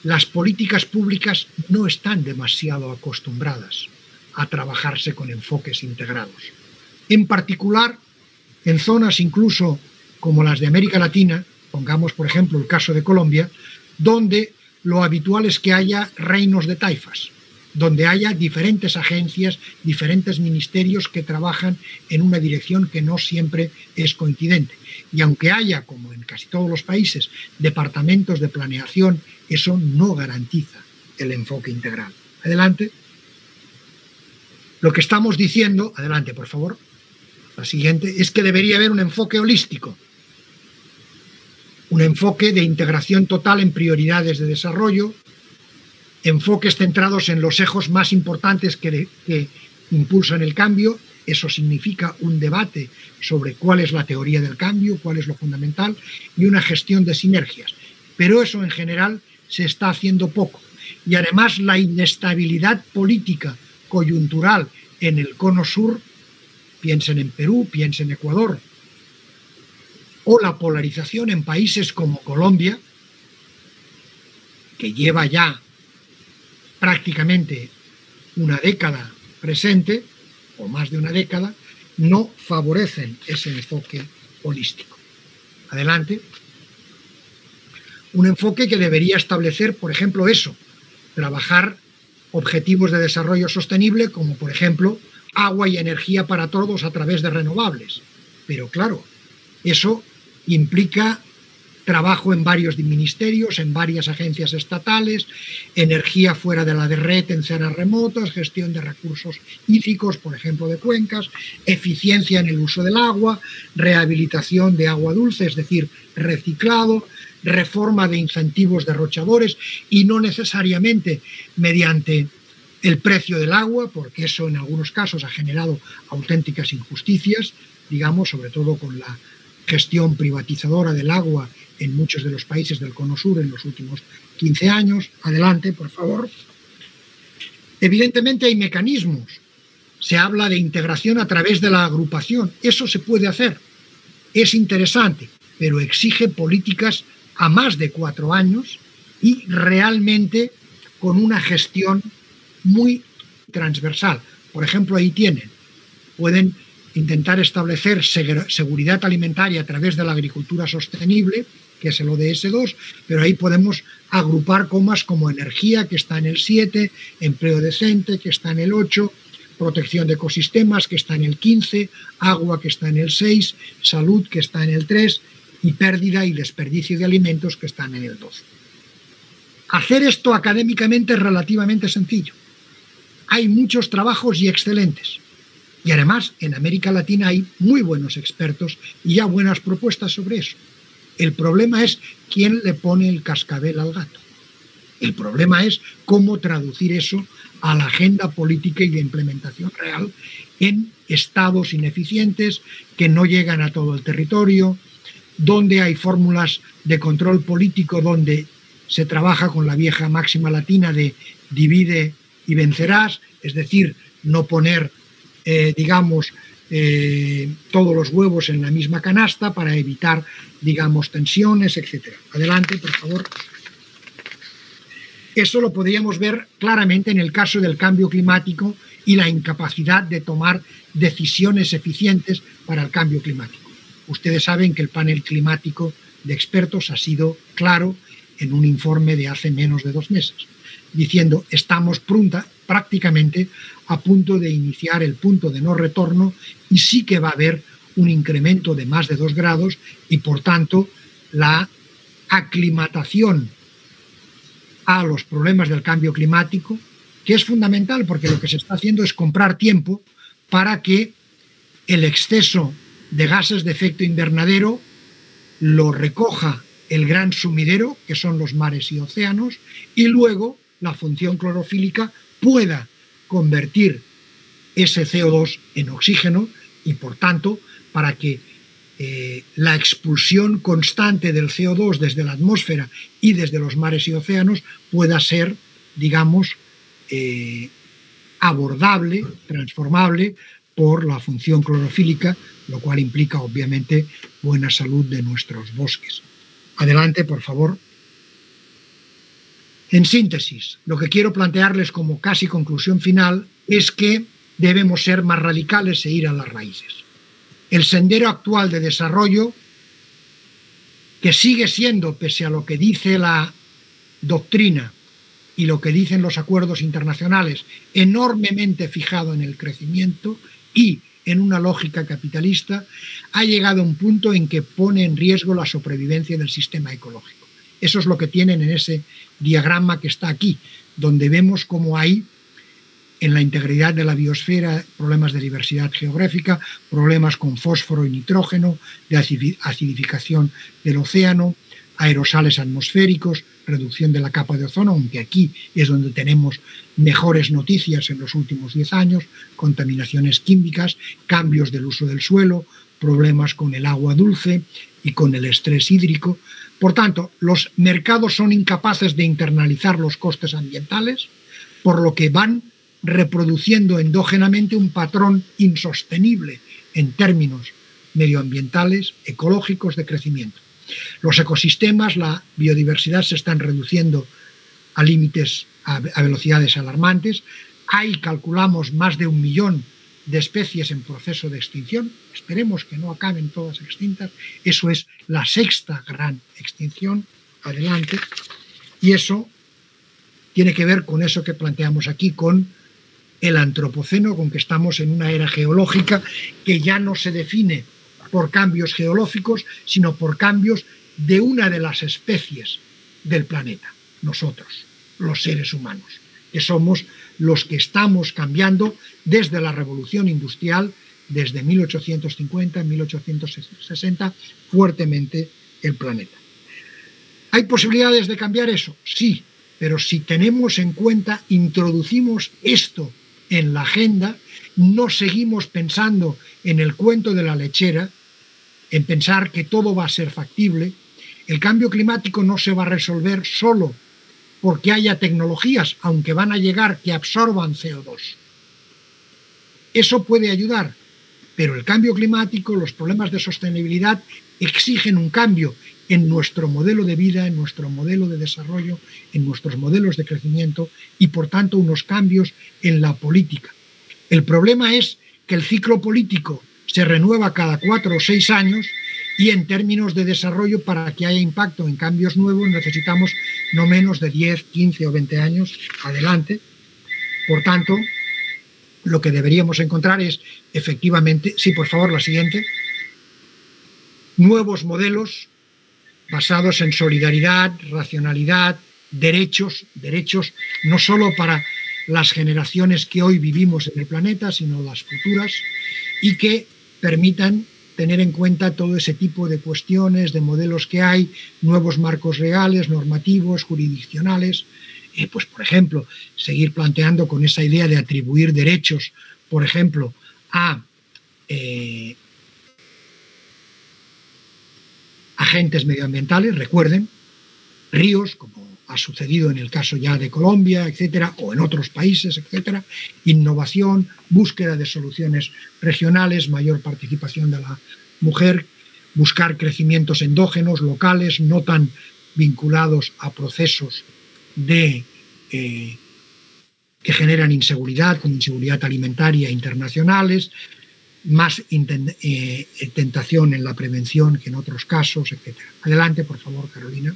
las políticas públicas no están demasiado acostumbradas a trabajarse con enfoques integrados. En particular, en zonas incluso como las de América Latina, pongamos por ejemplo el caso de Colombia, donde lo habitual es que haya reinos de taifas, donde haya diferentes agencias, diferentes ministerios que trabajan en una dirección que no siempre es coincidente. Y aunque haya, como en casi todos los países, departamentos de planeación, eso no garantiza el enfoque integral. Adelante. Lo que estamos diciendo, adelante por favor, la siguiente, es que debería haber un enfoque holístico, un enfoque de integración total en prioridades de desarrollo, enfoques centrados en los ejes más importantes que impulsan el cambio. Eso significa un debate sobre cuál es la teoría del cambio, cuál es lo fundamental, y una gestión de sinergias. Pero eso en general se está haciendo poco. Y además la inestabilidad política coyuntural en el cono sur, piensen en Perú, piensen en Ecuador, o la polarización en países como Colombia, que lleva ya prácticamente una década presente, o más de una década, no favorecen ese enfoque holístico. Adelante. Un enfoque que debería establecer, por ejemplo, eso, trabajar objetivos de desarrollo sostenible, como por ejemplo, agua y energía para todos a través de renovables. Pero claro, eso implica trabajo en varios ministerios, en varias agencias estatales, energía fuera de la red en zonas remotas, gestión de recursos hídricos, por ejemplo, de cuencas, eficiencia en el uso del agua, rehabilitación de agua dulce, es decir, reciclado, reforma de incentivos derrochadores y no necesariamente mediante el precio del agua, porque eso en algunos casos ha generado auténticas injusticias, digamos, sobre todo con la gestión privatizadora del agua en muchos de los países del Cono Sur en los últimos 15 años. Adelante, por favor. Evidentemente hay mecanismos. Se habla de integración a través de la agrupación. Eso se puede hacer. Es interesante, pero exige políticas a más de 4 años y realmente con una gestión muy transversal. Por ejemplo, ahí pueden intentar establecer seguridad alimentaria a través de la agricultura sostenible, que es el ODS 2, pero ahí podemos agrupar comas como energía, que está en el 7, empleo decente, que está en el 8, protección de ecosistemas, que está en el 15, agua, que está en el 6, salud, que está en el 3, y pérdida y desperdicio de alimentos, que están en el 12. Hacer esto académicamente es relativamente sencillo. Hay muchos trabajos y excelentes. Y además, en América Latina hay muy buenos expertos y ya buenas propuestas sobre eso. El problema es quién le pone el cascabel al gato. El problema es cómo traducir eso a la agenda política y de implementación real en estados ineficientes que no llegan a todo el territorio, donde hay fórmulas de control político donde se trabaja con la vieja máxima latina de divide y vencerás, es decir, no poner todos los huevos en la misma canasta para evitar, digamos, tensiones, etc. Adelante, por favor. Eso lo podríamos ver claramente en el caso del cambio climático y la incapacidad de tomar decisiones eficientes para el cambio climático. Ustedes saben que el panel climático de expertos ha sido claro en un informe de hace menos de 2 meses, diciendo estamos prácticamente a punto de iniciar el punto de no retorno y sí que va a haber un incremento de más de 2 grados y, por tanto, la aclimatación a los problemas del cambio climático, que es fundamental porque lo que se está haciendo es comprar tiempo para que el exceso de gases de efecto invernadero lo recoja el gran sumidero, que son los mares y océanos, y luego la función clorofílica pueda convertir ese CO2 en oxígeno y, por tanto, para que la expulsión constante del CO2 desde la atmósfera y desde los mares y océanos pueda ser, digamos, abordable, transformable por la función clorofílica, lo cual implica obviamente buena salud de nuestros bosques. Adelante, por favor. En síntesis, lo que quiero plantearles como casi conclusión final es que debemos ser más radicales e ir a las raíces. El sendero actual de desarrollo, que sigue siendo, pese a lo que dice la doctrina y lo que dicen los acuerdos internacionales, enormemente fijado en el crecimiento y en una lógica capitalista, ha llegado a un punto en que pone en riesgo la sobrevivencia del sistema ecológico. Eso es lo que tienen en ese diagrama que está aquí, donde vemos cómo hay en la integridad de la biosfera problemas de diversidad geográfica, problemas con fósforo y nitrógeno, de acidificación del océano, aerosoles atmosféricos, reducción de la capa de ozono, aunque aquí es donde tenemos mejores noticias en los últimos 10 años, contaminaciones químicas, cambios del uso del suelo, problemas con el agua dulce y con el estrés hídrico. Por tanto, los mercados son incapaces de internalizar los costes ambientales, por lo que van reproduciendo endógenamente un patrón insostenible en términos medioambientales, ecológicos, de crecimiento. Los ecosistemas, la biodiversidad se están reduciendo a límites, a velocidades alarmantes. Hay, calculamos, más de 1 millón de especies en proceso de extinción. Esperemos que no acaben todas extintas. Eso es la 6ª gran extinción. Adelante. Y eso tiene que ver con eso que planteamos aquí, con el antropoceno, con que estamos en una era geológica que ya no se define por cambios geológicos, sino por cambios de una de las especies del planeta, nosotros, los seres humanos, que somos los que estamos cambiando desde la revolución industrial, desde 1850, 1860, fuertemente el planeta. ¿Hay posibilidades de cambiar eso? Sí, pero si tenemos en cuenta, introducimos esto en la agenda, no seguimos pensando en el cuento de la lechera, en pensar que todo va a ser factible. El cambio climático no se va a resolver solo porque haya tecnologías, aunque van a llegar, que absorban CO2. Eso puede ayudar, pero el cambio climático, los problemas de sostenibilidad exigen un cambio en nuestro modelo de vida, en nuestro modelo de desarrollo, en nuestros modelos de crecimiento y, por tanto, unos cambios en la política. El problema es que el ciclo político se renueva cada 4 o 6 años y en términos de desarrollo, para que haya impacto en cambios nuevos, necesitamos no menos de 10, 15 o 20 años adelante. Por tanto, lo que deberíamos encontrar es, efectivamente, sí, por favor, la siguiente, nuevos modelos basados en solidaridad, racionalidad, derechos no solo para las generaciones que hoy vivimos en el planeta, sino las futuras, y que permitan tener en cuenta todo ese tipo de cuestiones, de modelos que hay, nuevos marcos legales, normativos, jurisdiccionales. Pues, por ejemplo, seguir planteando con esa idea de atribuir derechos, por ejemplo, a agentes medioambientales, recuerden, ríos, como ha sucedido en el caso ya de Colombia, etcétera, o en otros países, etcétera, innovación, búsqueda de soluciones regionales, mayor participación de la mujer, buscar crecimientos endógenos, locales, no tan vinculados a procesos que generan inseguridad, como inseguridad alimentaria internacionales, más tentación en la prevención que en otros casos, etcétera. Adelante, por favor, Carolina.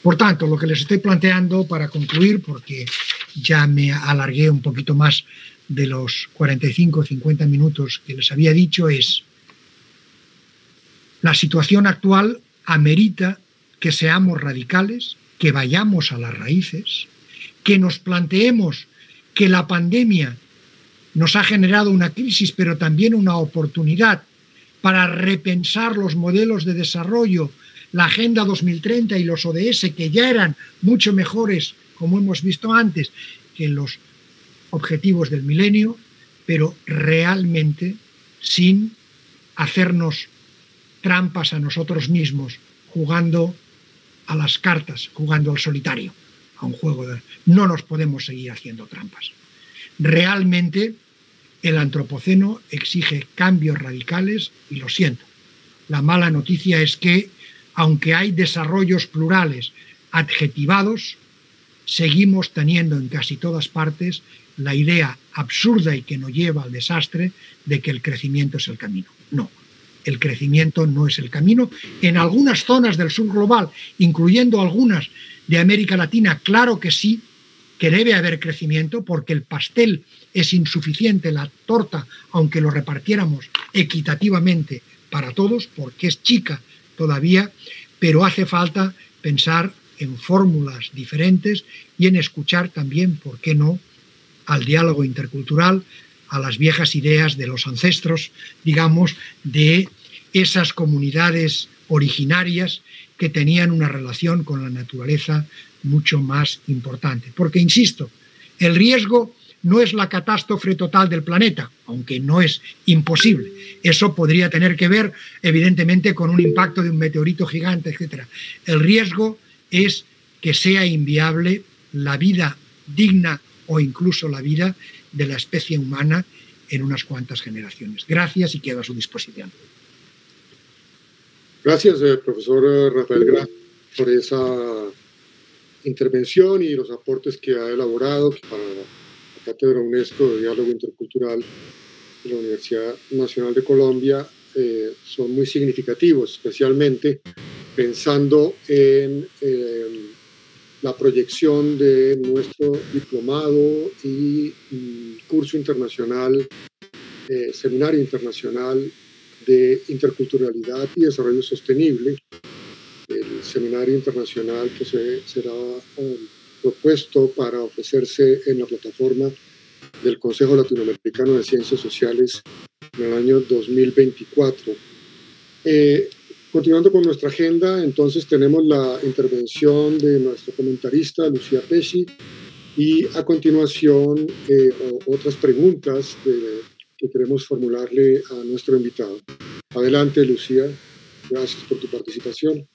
Por tanto, lo que les estoy planteando para concluir, porque ya me alargué un poquito más de los 45 o 50 minutos que les había dicho, es la situación actual amerita que seamos radicales, que vayamos a las raíces, que nos planteemos que la pandemia nos ha generado una crisis, pero también una oportunidad para repensar los modelos de desarrollo, la Agenda 2030 y los ODS, que ya eran mucho mejores, como hemos visto antes, que los objetivos del milenio, pero realmente sin hacernos trampas a nosotros mismos jugando a las cartas, jugando al solitario, a un juego de... No nos podemos seguir haciendo trampas. Realmente el antropoceno exige cambios radicales y lo siento. La mala noticia es que, aunque hay desarrollos plurales adjetivados, seguimos teniendo en casi todas partes la idea absurda y que nos lleva al desastre de que el crecimiento es el camino. No, el crecimiento no es el camino. En algunas zonas del sur global, incluyendo algunas de América Latina, claro que sí, que debe haber crecimiento porque el pastel es insuficiente, la torta, aunque lo repartiéramos equitativamente para todos, porque es chica todavía, pero hace falta pensar en fórmulas diferentes y en escuchar también, ¿por qué no?, al diálogo intercultural, a las viejas ideas de los ancestros, digamos, de esas comunidades originarias que tenían una relación con la naturaleza mucho más importante. Porque, insisto, el riesgo no es la catástrofe total del planeta, aunque no es imposible. Eso podría tener que ver, evidentemente, con un impacto de un meteorito gigante, etc. El riesgo es que sea inviable la vida digna o incluso la vida de la especie humana en unas cuantas generaciones. Gracias y quedo a su disposición. Gracias, profesor Rafael Grassa, por esa intervención y los aportes que ha elaborado para la Cátedra UNESCO de Diálogo Intercultural de la Universidad Nacional de Colombia. Son muy significativos, especialmente pensando en la proyección de nuestro diplomado y curso internacional, seminario internacional de interculturalidad y desarrollo sostenible, el seminario internacional que será propuesto para ofrecerse en la plataforma del Consejo Latinoamericano de Ciencias Sociales en el año 2024. Continuando con nuestra agenda, entonces tenemos la intervención de nuestro comentarista, Lucía Pesci, y a continuación otras preguntas que queremos formularle a nuestro invitado. Adelante, Lucía. Gracias por tu participación.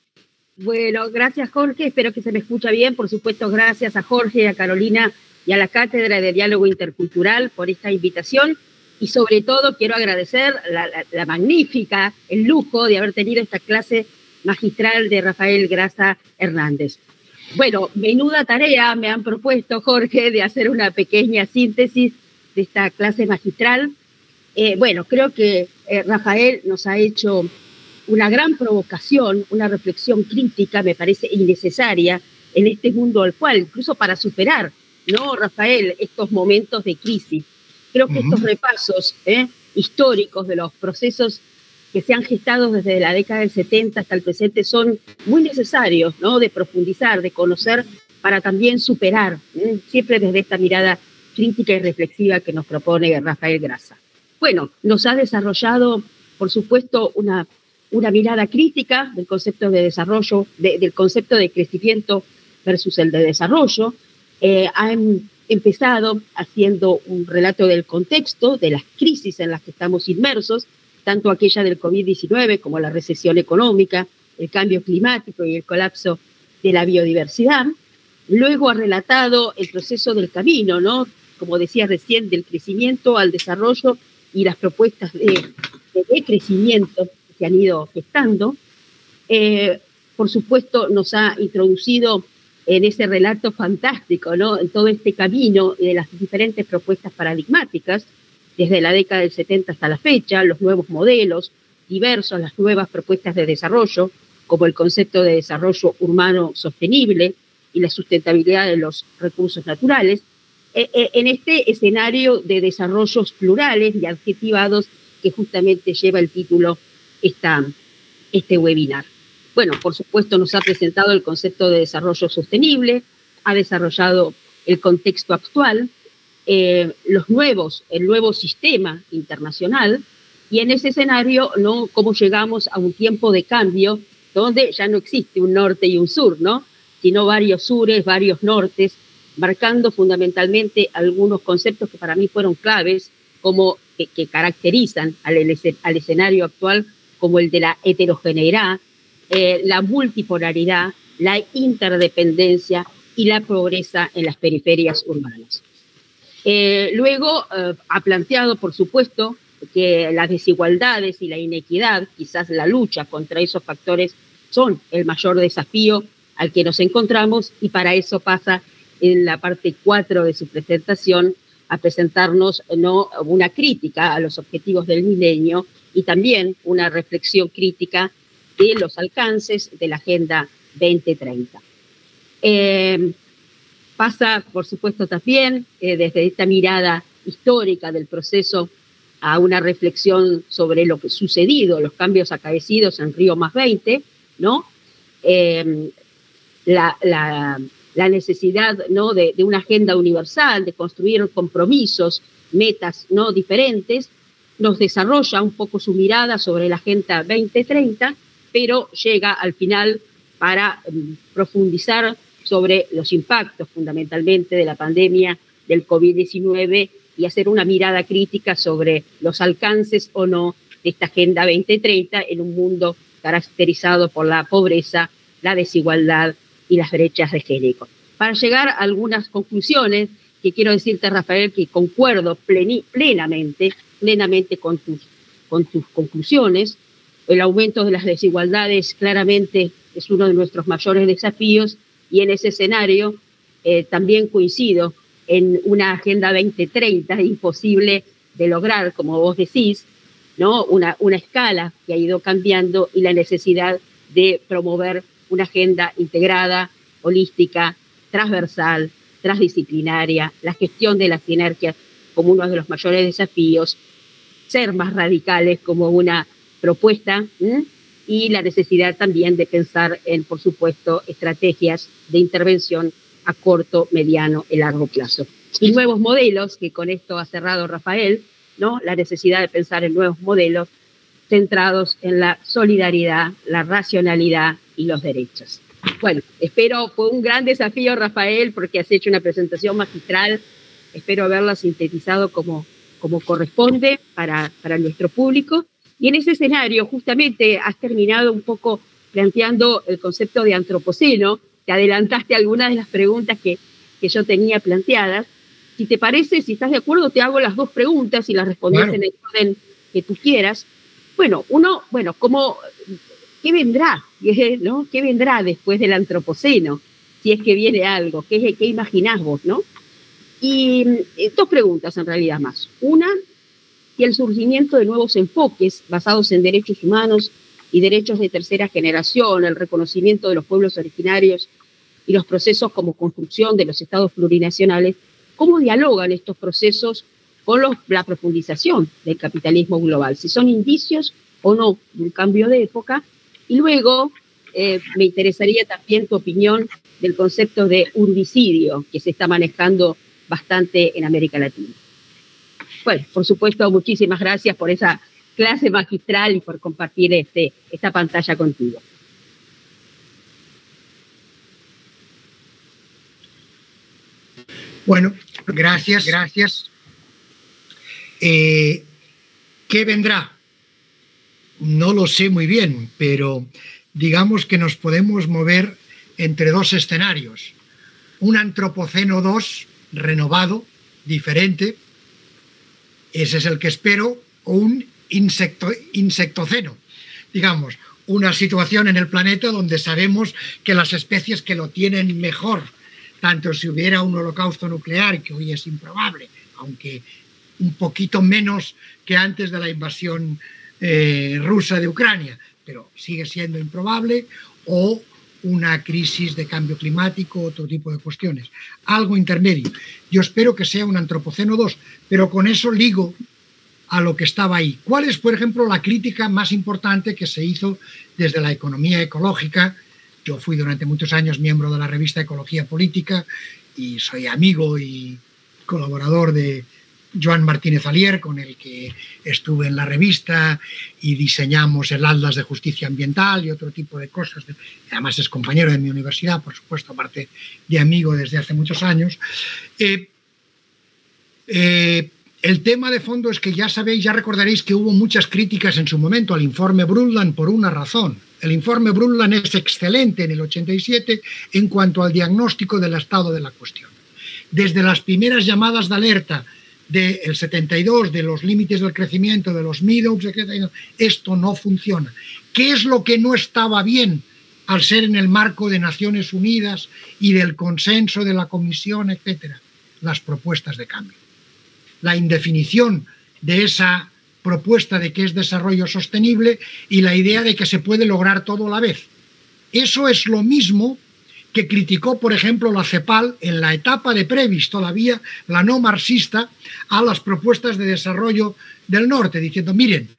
Bueno, gracias, Jorge. Espero que se me escucha bien. Por supuesto, gracias a Jorge, a Carolina y a la Cátedra de Diálogo Intercultural por esta invitación. Y sobre todo quiero agradecer la magnífica, el lujo de haber tenido esta clase magistral de Rafael Grassa Hernández. Bueno, menuda tarea me han propuesto, Jorge, de hacer una pequeña síntesis de esta clase magistral. Bueno, creo que Rafael nos ha hecho una gran provocación, una reflexión crítica, me parece innecesaria, en este mundo al cual, incluso para superar, ¿no, Rafael?, estos momentos de crisis. Creo que estos repasos históricos de los procesos que se han gestado desde la década del 70 hasta el presente son muy necesarios, ¿no?, de profundizar, de conocer, para también superar, siempre desde esta mirada crítica y reflexiva que nos propone Rafael Grassa. Bueno, nos ha desarrollado, por supuesto, una mirada crítica del concepto de desarrollo, del concepto de crecimiento versus el de desarrollo. Han empezado haciendo un relato del contexto, de las crisis en las que estamos inmersos, tanto aquella del COVID-19 como la recesión económica, el cambio climático y el colapso de la biodiversidad. Luego ha relatado el proceso del camino, ¿no?, como decía recién, del crecimiento al desarrollo y las propuestas de crecimiento que se han ido gestando. Por supuesto, nos ha introducido en ese relato fantástico, ¿no?, en todo este camino de las diferentes propuestas paradigmáticas, desde la década del 70 hasta la fecha, los nuevos modelos diversos, las nuevas propuestas de desarrollo, como el concepto de desarrollo urbano sostenible y la sustentabilidad de los recursos naturales, en este escenario de desarrollos plurales y adjetivados que justamente lleva el título este webinar. Bueno, por supuesto nos ha presentado el concepto de desarrollo sostenible, ha desarrollado el contexto actual, el nuevo sistema internacional, y en ese escenario, ¿no?, cómo llegamos a un tiempo de cambio donde ya no existe un norte y un sur, ¿no?, sino varios sures, varios nortes, marcando fundamentalmente algunos conceptos que para mí fueron claves, como que caracterizan al escenario actual, como el de la heterogeneidad, la multipolaridad, la interdependencia y la pobreza en las periferias urbanas. Luego ha planteado, por supuesto, que las desigualdades y la inequidad, quizás la lucha contra esos factores, son el mayor desafío al que nos encontramos, y para eso pasa en la parte 4 de su presentación a presentarnos una crítica a los objetivos del milenio y también una reflexión crítica de los alcances de la Agenda 2030. Pasa, por supuesto, también desde esta mirada histórica del proceso a una reflexión sobre lo que ha sucedido, los cambios acaecidos en Río +20, ¿no? La necesidad, ¿no?, de una agenda universal, de construir compromisos, metas, ¿no?, diferentes. Nos desarrolla un poco su mirada sobre la Agenda 2030, pero llega al final para profundizar sobre los impactos fundamentalmente de la pandemia del COVID-19 y hacer una mirada crítica sobre los alcances o no de esta Agenda 2030 en un mundo caracterizado por la pobreza, la desigualdad y las brechas de género. Para llegar a algunas conclusiones, que quiero decirte, Rafael, que concuerdo plenamente con tus conclusiones. El aumento de las desigualdades claramente es uno de nuestros mayores desafíos, y en ese escenario también coincido en una Agenda 2030 imposible de lograr, como vos decís, ¿no? Una escala que ha ido cambiando, y la necesidad de promover una agenda integrada, holística, transversal, transdisciplinaria, la gestión de las sinergias como uno de los mayores desafíos, ser más radicales como una propuesta, y la necesidad también de pensar en, por supuesto, estrategias de intervención a corto, mediano y largo plazo. Y nuevos modelos, que con esto ha cerrado Rafael, ¿no? La necesidad de pensar en nuevos modelos centrados en la solidaridad, la racionalidad y los derechos. Bueno, fue un gran desafío, Rafael, porque has hecho una presentación magistral. Espero haberla sintetizado como corresponde para nuestro público. Y en ese escenario, justamente, has terminado un poco planteando el concepto de antropoceno. Te adelantaste algunas de las preguntas que yo tenía planteadas. Si te parece, si estás de acuerdo, te hago las dos preguntas y las respondes en el orden que tú quieras. ¿Qué vendrá? ¿No? ¿Qué vendrá después del antropoceno? Si es que viene algo, ¿qué imaginás vos, no? Y dos preguntas en realidad más. Una, si el surgimiento de nuevos enfoques basados en derechos humanos y derechos de tercera generación, el reconocimiento de los pueblos originarios y los procesos como construcción de los estados plurinacionales, ¿cómo dialogan estos procesos con la profundización del capitalismo global? Si son indicios o no de un cambio de época. Y luego me interesaría también tu opinión del concepto de urbicidio, que se está manejando bastante en América Latina. Bueno, por supuesto, muchísimas gracias por esa clase magistral y por compartir esta pantalla contigo. Bueno, gracias. ¿Qué vendrá? No lo sé muy bien, pero digamos que nos podemos mover entre dos escenarios. Un antropoceno 2 renovado, diferente, ese es el que espero, o un insectoceno, digamos, una situación en el planeta donde sabemos que las especies que lo tienen mejor, tanto si hubiera un holocausto nuclear, que hoy es improbable, aunque un poquito menos que antes de la invasión rusa de Ucrania, pero sigue siendo improbable, o una crisis de cambio climático, otro tipo de cuestiones. Algo intermedio. Yo espero que sea un antropoceno 2, pero con eso ligo a lo que estaba ahí. ¿Cuál es, por ejemplo, la crítica más importante que se hizo desde la economía ecológica? Yo fui durante muchos años miembro de la revista Ecología Política y soy amigo y colaborador de Joan Martínez Alier, con el que estuve en la revista y diseñamos el Atlas de Justicia Ambiental y otro tipo de cosas. Además es compañero de mi universidad, por supuesto, aparte de amigo desde hace muchos años. El tema de fondo es que ya sabéis, ya recordaréis que hubo muchas críticas en su momento al informe Brundtland por una razón. El informe Brundtland es excelente en el 87 en cuanto al diagnóstico del estado de la cuestión. Desde las primeras llamadas de alerta del 72, de los límites del crecimiento, de los Meadows, etc., esto no funciona. ¿Qué es lo que no estaba bien al ser en el marco de Naciones Unidas y del consenso de la Comisión, etcétera? Las propuestas de cambio. La indefinición de esa propuesta de que es desarrollo sostenible y la idea de que se puede lograr todo a la vez. Eso es lo mismo que criticó, por ejemplo, la CEPAL en la etapa de Previs, todavía la no marxista, a las propuestas de desarrollo del norte, diciendo, miren,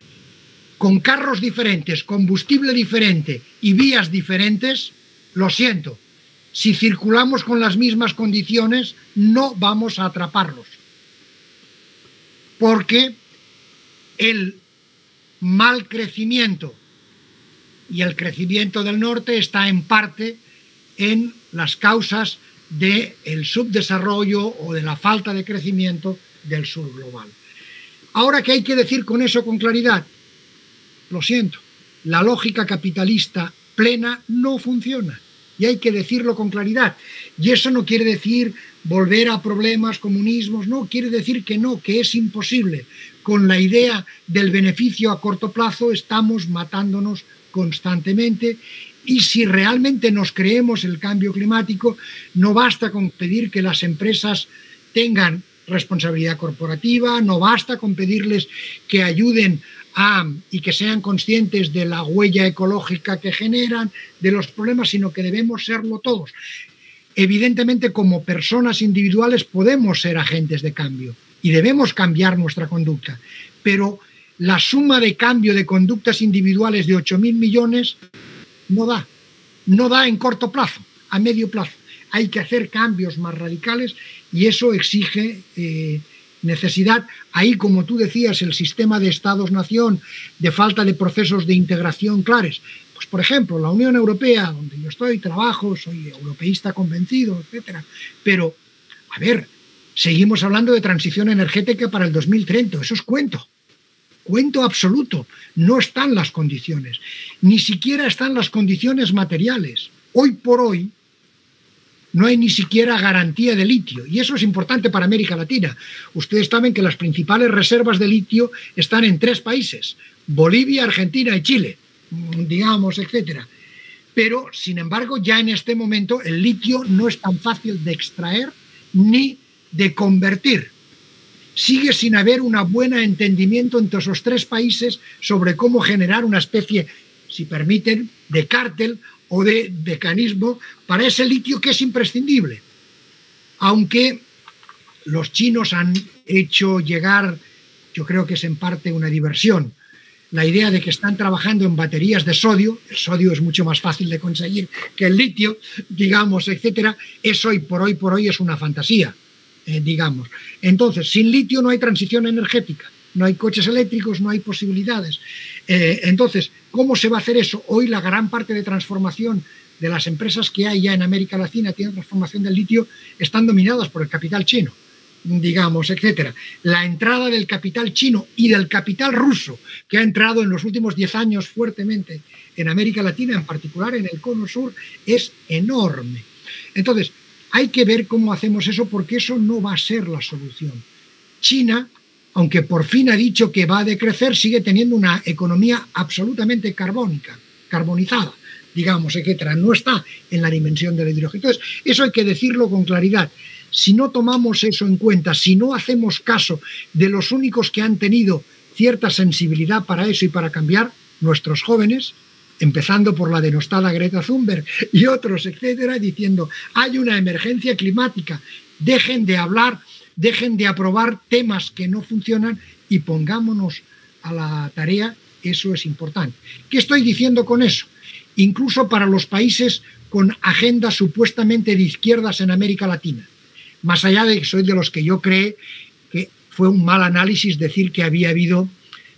con carros diferentes, combustible diferente y vías diferentes, lo siento, si circulamos con las mismas condiciones, no vamos a atraparlos. Porque el mal crecimiento y el crecimiento del norte está en parte en las causas del subdesarrollo o de la falta de crecimiento del sur global. Ahora, ¿qué hay que decir con eso con claridad? Lo siento, la lógica capitalista plena no funciona y hay que decirlo con claridad. Y eso no quiere decir volver a problemas, comunismos, no, quiere decir que no, que es imposible. Con la idea del beneficio a corto plazo estamos matándonos constantemente y si realmente nos creemos el cambio climático, no basta con pedir que las empresas tengan responsabilidad corporativa, no basta con pedirles que ayuden y que sean conscientes de la huella ecológica que generan, de los problemas, sino que debemos serlo todos. Evidentemente, como personas individuales podemos ser agentes de cambio y debemos cambiar nuestra conducta, pero la suma de cambio de conductas individuales de 8.000 millones no da en corto plazo, a medio plazo. Hay que hacer cambios más radicales y eso exige necesidad. Ahí, como tú decías, el sistema de Estados-nación, de falta de procesos de integración claros. Pues, por ejemplo, la Unión Europea, donde yo estoy, trabajo, soy europeísta convencido, etcétera. Pero, a ver, seguimos hablando de transición energética para el 2030. Eso es cuento absoluto. No están las condiciones. Ni siquiera están las condiciones materiales. Hoy por hoy, no hay ni siquiera garantía de litio, y eso es importante para América Latina. Ustedes saben que las principales reservas de litio están en 3 países, Bolivia, Argentina y Chile, digamos, etcétera. Pero, sin embargo, ya en este momento el litio no es tan fácil de extraer ni de convertir. Sigue sin haber un buen entendimiento entre esos 3 países sobre cómo generar una especie, si permiten, de cártel o de mecanismo para ese litio que es imprescindible. Aunque los chinos han hecho llegar, yo creo que es en parte una diversión, la idea de que están trabajando en baterías de sodio, el sodio es mucho más fácil de conseguir que el litio, digamos, etcétera, eso hoy por hoy es una fantasía, digamos. Entonces, sin litio no hay transición energética, no hay coches eléctricos, no hay posibilidades. Entonces, ¿cómo se va a hacer eso? Hoy la gran parte de transformación de las empresas que hay ya en América Latina, tienen transformación del litio, están dominadas por el capital chino, digamos, etcétera. La entrada del capital chino y del capital ruso, que ha entrado en los últimos 10 años fuertemente en América Latina, en particular en el Cono Sur, es enorme. Entonces, hay que ver cómo hacemos eso, porque eso no va a ser la solución. China, aunque por fin ha dicho que va a decrecer, sigue teniendo una economía absolutamente carbonizada, digamos, etcétera. No está en la dimensión del hidrógeno. Entonces, eso hay que decirlo con claridad. Si no tomamos eso en cuenta, si no hacemos caso de los únicos que han tenido cierta sensibilidad para eso y para cambiar, nuestros jóvenes, empezando por la denostada Greta Thunberg y otros, etcétera, diciendo, hay una emergencia climática, dejen de hablar, dejen de aprobar temas que no funcionan y pongámonos a la tarea, eso es importante. ¿Qué estoy diciendo con eso? Incluso para los países con agendas supuestamente de izquierdas en América Latina. Más allá de que soy de los que yo creo que fue un mal análisis decir que había habido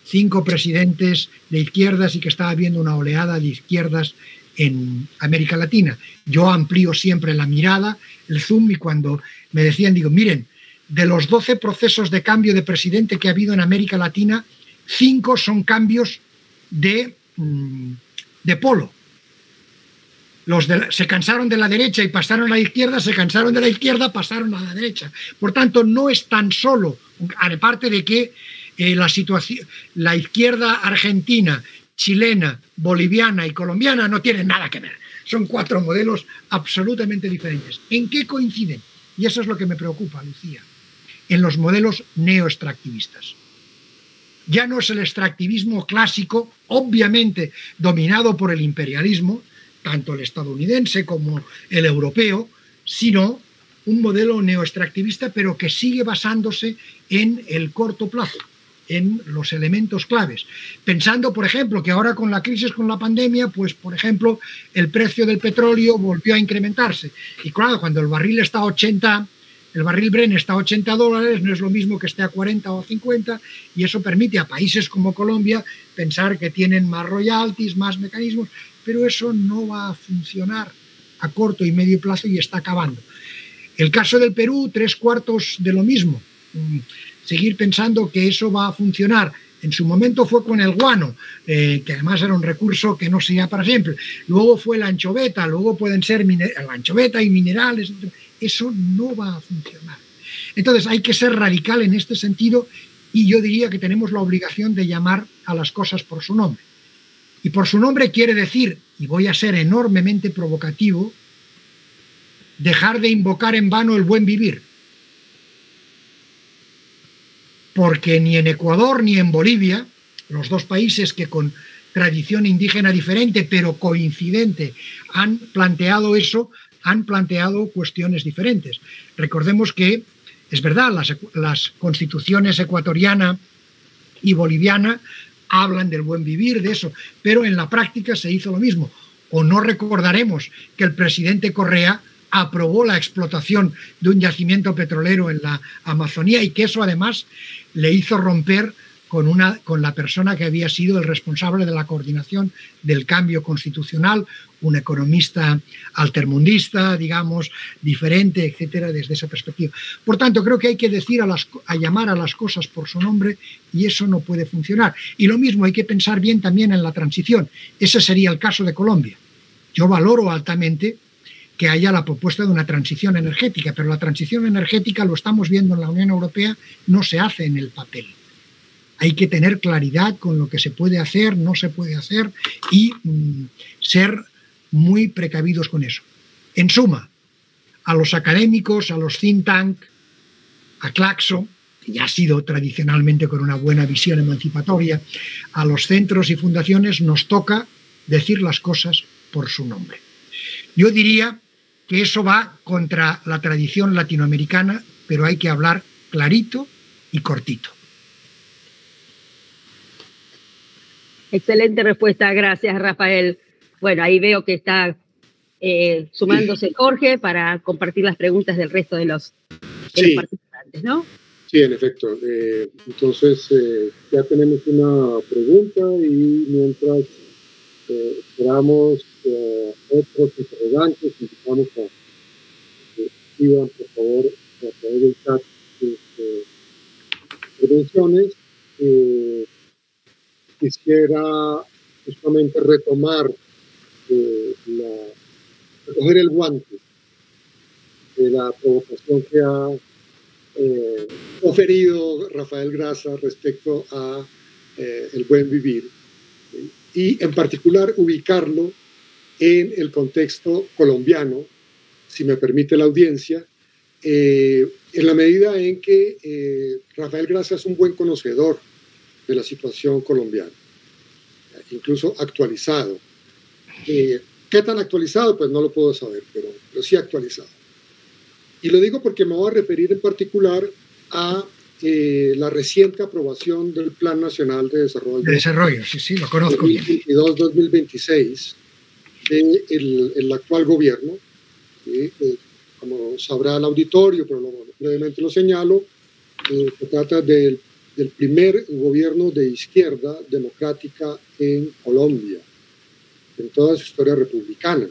5 presidentes de izquierdas y que estaba habiendo una oleada de izquierdas en América Latina. Yo amplío siempre la mirada, el zoom, y cuando me decían, digo, miren, de los 12 procesos de cambio de presidente que ha habido en América Latina, 5 son cambios de polo. Se cansaron de la derecha y pasaron a la izquierda, se cansaron de la izquierda, pasaron a la derecha. Por tanto, no es tan solo, aparte de que la izquierda argentina, chilena, boliviana y colombiana no tienen nada que ver. Son 4 modelos absolutamente diferentes. ¿En qué coinciden? Y eso es lo que me preocupa, Lucía. En los modelos neoextractivistas. Ya no es el extractivismo clásico, obviamente dominado por el imperialismo, tanto el estadounidense como el europeo, sino un modelo neoextractivista, pero que sigue basándose en el corto plazo, en los elementos claves. Pensando, por ejemplo, que ahora con la crisis, con la pandemia, pues, por ejemplo, el precio del petróleo volvió a incrementarse. Y claro, cuando el barril está a 80, el barril Brent está a $80, no es lo mismo que esté a 40 o 50, y eso permite a países como Colombia pensar que tienen más royalties, más mecanismos, pero eso no va a funcionar a corto y medio plazo y está acabando. El caso del Perú, 3/4 de lo mismo. Seguir pensando que eso va a funcionar. En su momento fue con el guano, que además era un recurso que no sería para siempre. Luego fue la anchoveta, luego pueden ser la anchoveta y minerales. Eso no va a funcionar. Entonces hay que ser radical en este sentido y yo diría que tenemos la obligación de llamar a las cosas por su nombre. Y por su nombre quiere decir, y voy a ser enormemente provocativo, dejar de invocar en vano el buen vivir. Porque ni en Ecuador ni en Bolivia, los 2 países que con tradición indígena diferente pero coincidente han planteado eso, han planteado cuestiones diferentes. Recordemos que, es verdad, las constituciones ecuatoriana y boliviana hablan del buen vivir, de eso, pero en la práctica se hizo lo mismo. O no recordaremos que el presidente Correa aprobó la explotación de un yacimiento petrolero en la Amazonía y que eso además le hizo romper con la persona que había sido el responsable de la coordinación del cambio constitucional, un economista altermundista, digamos, diferente, etcétera, desde esa perspectiva. Por tanto, creo que hay que decir a llamar a las cosas por su nombre y eso no puede funcionar. Y lo mismo hay que pensar bien también en la transición. Ese sería el caso de Colombia. Yo valoro altamente que haya la propuesta de una transición energética, pero la transición energética, lo estamos viendo en la Unión Europea, no se hace en el papel. Hay que tener claridad con lo que se puede hacer, no se puede hacer y ser muy precavidos con eso. En suma, a los académicos, a los think tank, a Claxo, que ya ha sido tradicionalmente con una buena visión emancipatoria, a los centros y fundaciones nos toca decir las cosas por su nombre. Yo diría que eso va contra la tradición latinoamericana, pero hay que hablar clarito y cortito. Excelente respuesta, gracias Rafael. Bueno, ahí veo que está sumándose Jorge para compartir las preguntas del resto de los participantes, ¿no? Sí, en efecto. Entonces, ya tenemos una pregunta y mientras esperamos otros interrogantes, invitamos a que escriban, por favor, a través del chat intervenciones. Quisiera justamente retomar, recoger el guante de la provocación que ha oferido Rafael Grassa respecto a el buen vivir y en particular ubicarlo en el contexto colombiano, si me permite la audiencia, en la medida en que Rafael Grassa es un buen conocedor de la situación colombiana, incluso actualizado. ¿Qué tan actualizado? Pues no lo puedo saber, pero sí actualizado. Y lo digo porque me voy a referir en particular a la reciente aprobación del Plan Nacional de Desarrollo. De desarrollo, sí, lo conozco bien. 2022-2026 del actual gobierno. Como sabrá el auditorio, pero brevemente lo señalo, se trata del primer gobierno de izquierda democrática en Colombia, en toda su historia republicana.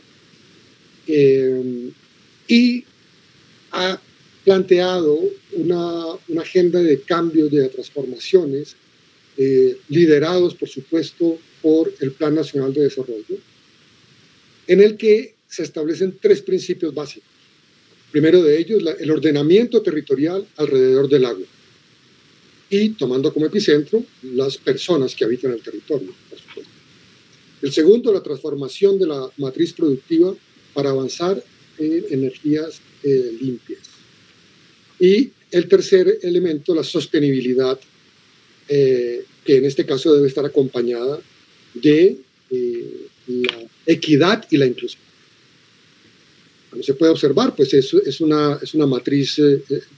Y ha planteado una agenda de cambios, de transformaciones, liderados, por supuesto, por el Plan Nacional de Desarrollo, en el que se establecen 3 principios básicos. Primero de ellos, el ordenamiento territorial alrededor del agua y tomando como epicentro las personas que habitan el territorio, por supuesto. El segundo, la transformación de la matriz productiva para avanzar en energías limpias. Y el tercer elemento, la sostenibilidad, que en este caso debe estar acompañada de la equidad y la inclusión. Como se puede observar, pues es una matriz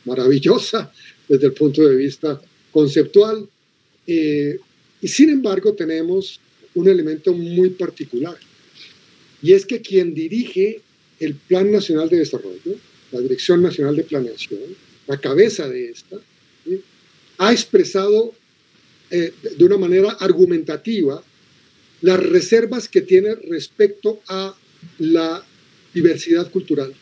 maravillosa desde el punto de vista conceptual, y sin embargo tenemos un elemento muy particular, y es que quien dirige el Plan Nacional de Desarrollo, la Dirección Nacional de Planeación, la cabeza de esta, ha expresado de una manera argumentativa las reservas que tiene respecto a la diversidad cultural.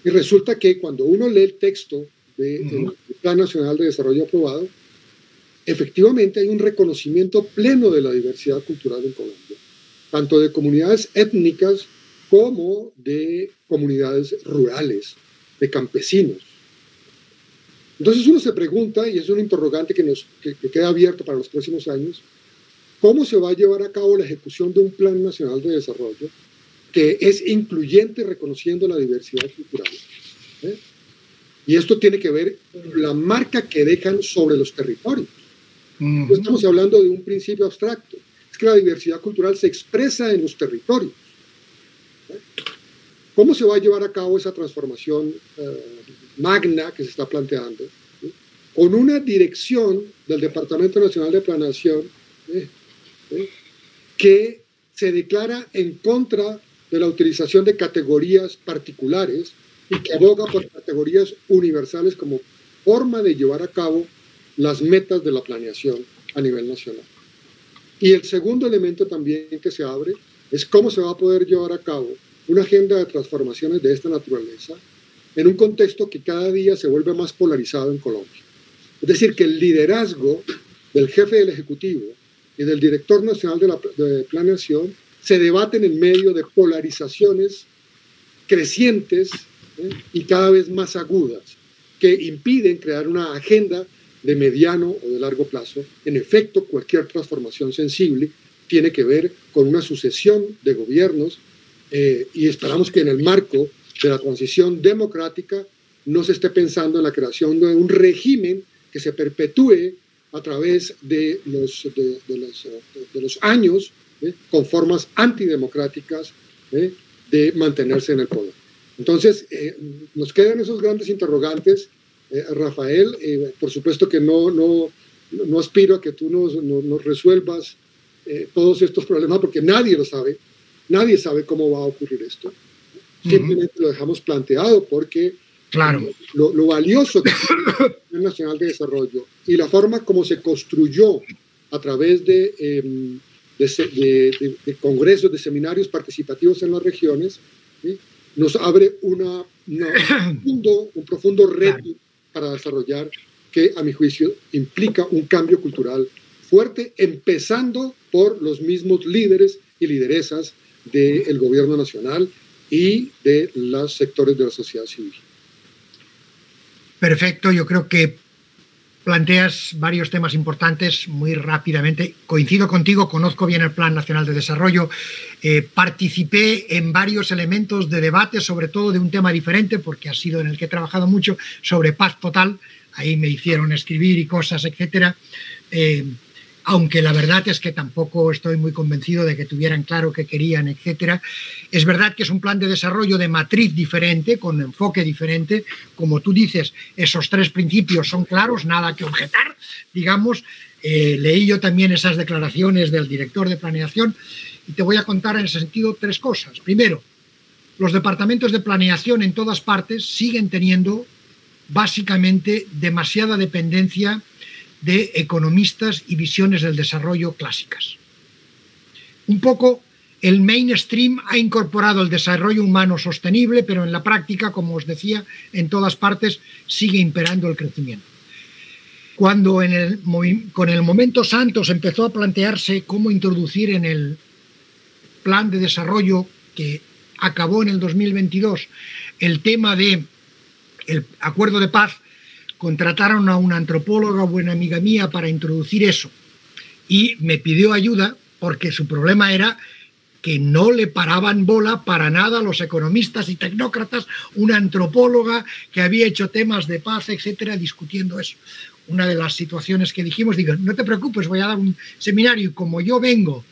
Y resulta que cuando uno lee el texto del Plan Nacional de Desarrollo aprobado, efectivamente hay un reconocimiento pleno de la diversidad cultural en Colombia, tanto de comunidades étnicas como de comunidades rurales, de campesinos. Entonces uno se pregunta, y es un interrogante que queda abierto para los próximos años, ¿cómo se va a llevar a cabo la ejecución de un Plan Nacional de Desarrollo que es incluyente reconociendo la diversidad cultural? Y esto tiene que ver con la marca que dejan sobre los territorios. No estamos hablando de un principio abstracto, es que la diversidad cultural se expresa en los territorios. ¿Cómo se va a llevar a cabo esa transformación magna que se está planteando? Con una dirección del Departamento Nacional de Planeación que se declara en contra de la utilización de categorías particulares y que aboga por categorías universales como forma de llevar a cabo las metas de la planeación a nivel nacional. Y el segundo elemento también que se abre es cómo se va a poder llevar a cabo una agenda de transformaciones de esta naturaleza en un contexto que cada día se vuelve más polarizado en Colombia. Es decir, que el liderazgo del jefe del Ejecutivo y del director nacional de planeación se debaten en medio de polarizaciones crecientes y cada vez más agudas que impiden crear una agenda de mediano o de largo plazo. En efecto, cualquier transformación sensible tiene que ver con una sucesión de gobiernos y esperamos que en el marco de la transición democrática no se esté pensando en la creación de un régimen que se perpetúe a través de los años con formas antidemocráticas de mantenerse en el poder. Entonces, nos quedan esos grandes interrogantes, Rafael. Por supuesto que no aspiro a que tú nos resuelvas todos estos problemas porque nadie lo sabe. Nadie sabe cómo va a ocurrir esto. Simplemente lo dejamos planteado porque claro, lo valioso que es el Plan Nacional de Desarrollo y la forma como se construyó a través de congresos, de seminarios participativos en las regiones, ¿sí? Nos abre un profundo reto para desarrollar que, a mi juicio, implica un cambio cultural fuerte, empezando por los mismos líderes y lideresas del gobierno nacional y de los sectores de la sociedad civil. Perfecto, yo creo que planteas varios temas importantes muy rápidamente. Coincido contigo, conozco bien el Plan Nacional de Desarrollo, participé en varios elementos de debate, sobre todo de un tema diferente, porque ha sido en el que he trabajado mucho, sobre paz total. Ahí me hicieron escribir y cosas, etcétera. Aunque la verdad es que tampoco estoy muy convencido de que tuvieran claro qué querían, etcétera. Es verdad que es un plan de desarrollo de matriz diferente, con enfoque diferente. Como tú dices, esos 3 principios son claros, nada que objetar, digamos. Leí yo también esas declaraciones del director de planeación y te voy a contar en ese sentido 3 cosas. Primero, los departamentos de planeación en todas partes siguen teniendo básicamente demasiada dependencia de economistas y visiones del desarrollo clásicas. Un poco el mainstream ha incorporado el desarrollo humano sostenible, pero en la práctica, como os decía, en todas partes sigue imperando el crecimiento. Cuando con el momento Santos empezó a plantearse cómo introducir en el plan de desarrollo que acabó en el 2022 el tema del acuerdo de paz, contrataron a una antropóloga, buena amiga mía, para introducir eso. Y me pidió ayuda porque su problema era que no le paraban bola para nada a los economistas y tecnócratas, una antropóloga que había hecho temas de paz, etcétera, discutiendo eso. Una de las situaciones que dijimos, digo, no te preocupes, voy a dar un seminario y como yo vengo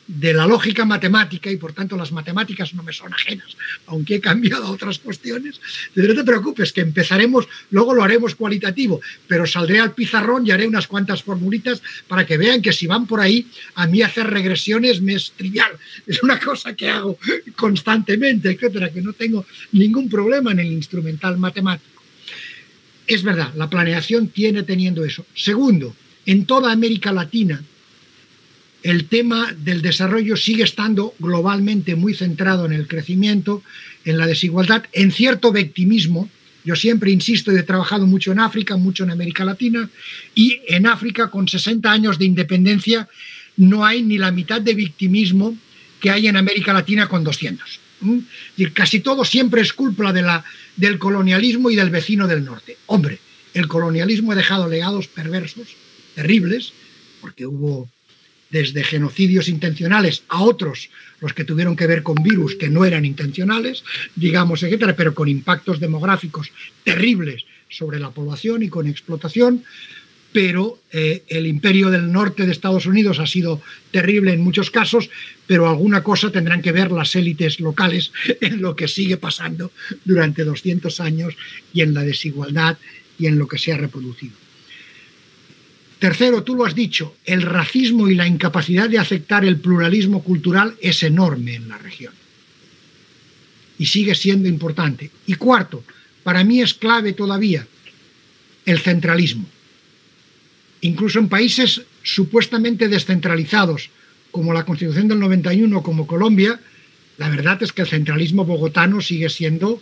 de la lógica matemática y por tanto las matemáticas no me son ajenas, aunque he cambiado a otras cuestiones, no te preocupes que empezaremos, luego lo haremos cualitativo, pero saldré al pizarrón y haré unas cuantas formulitas para que vean que si van por ahí, a mí hacer regresiones me es trivial, es una cosa que hago constantemente, etcétera, que no tengo ningún problema en el instrumental matemático. Es verdad, la planeación teniendo eso. Segundo, en toda América Latina el tema del desarrollo sigue estando globalmente muy centrado en el crecimiento, en la desigualdad, en cierto victimismo. Yo siempre insisto y he trabajado mucho en África, mucho en América Latina, y en África, con 60 años de independencia, no hay ni la mitad de victimismo que hay en América Latina con 200. Es decir, casi todo siempre es culpa del colonialismo y del vecino del norte. Hombre, el colonialismo ha dejado legados perversos, terribles, porque hubo desde genocidios intencionales a otros, los que tuvieron que ver con virus que no eran intencionales, digamos, etcétera, pero con impactos demográficos terribles sobre la población y con explotación, pero el imperio del norte de Estados Unidos ha sido terrible en muchos casos, pero alguna cosa tendrán que ver las élites locales en lo que sigue pasando durante 200 años y en la desigualdad y en lo que se ha reproducido. Tercero, tú lo has dicho, el racismo y la incapacidad de aceptar el pluralismo cultural es enorme en la región y sigue siendo importante. Y cuarto, para mí es clave todavía el centralismo. Incluso en países supuestamente descentralizados, como la Constitución del 91, como Colombia, la verdad es que el centralismo bogotano sigue siendo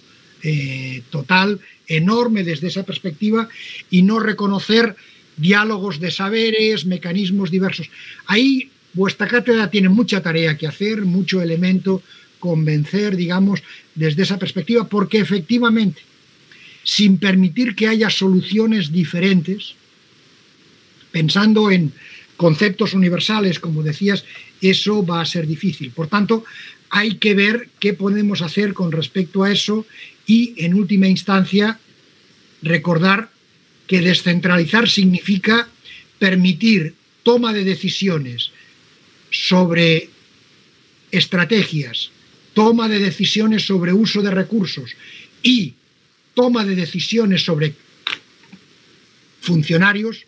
total, enorme desde esa perspectiva, y no reconocer diálogos de saberes, mecanismos diversos. Ahí vuestra cátedra tiene mucha tarea que hacer, mucho elemento convencer, digamos, desde esa perspectiva, porque efectivamente, sin permitir que haya soluciones diferentes, pensando en conceptos universales, como decías, eso va a ser difícil. Por tanto, hay que ver qué podemos hacer con respecto a eso y, en última instancia, recordar que descentralizar significa permitir toma de decisiones sobre estrategias, toma de decisiones sobre uso de recursos y toma de decisiones sobre funcionarios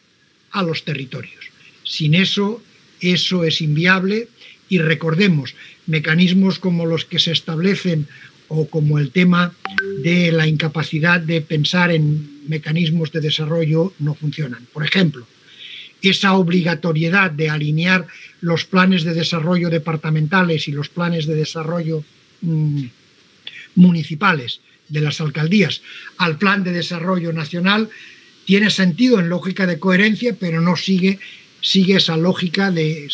a los territorios. Sin eso, eso es inviable, y recordemos, mecanismos como los que se establecen o como el tema de la incapacidad de pensar en mecanismos de desarrollo no funcionan. Por ejemplo, esa obligatoriedad de alinear los planes de desarrollo departamentales y los planes de desarrollo municipales de las alcaldías al plan de desarrollo nacional tiene sentido en lógica de coherencia, pero no sigue esa lógica de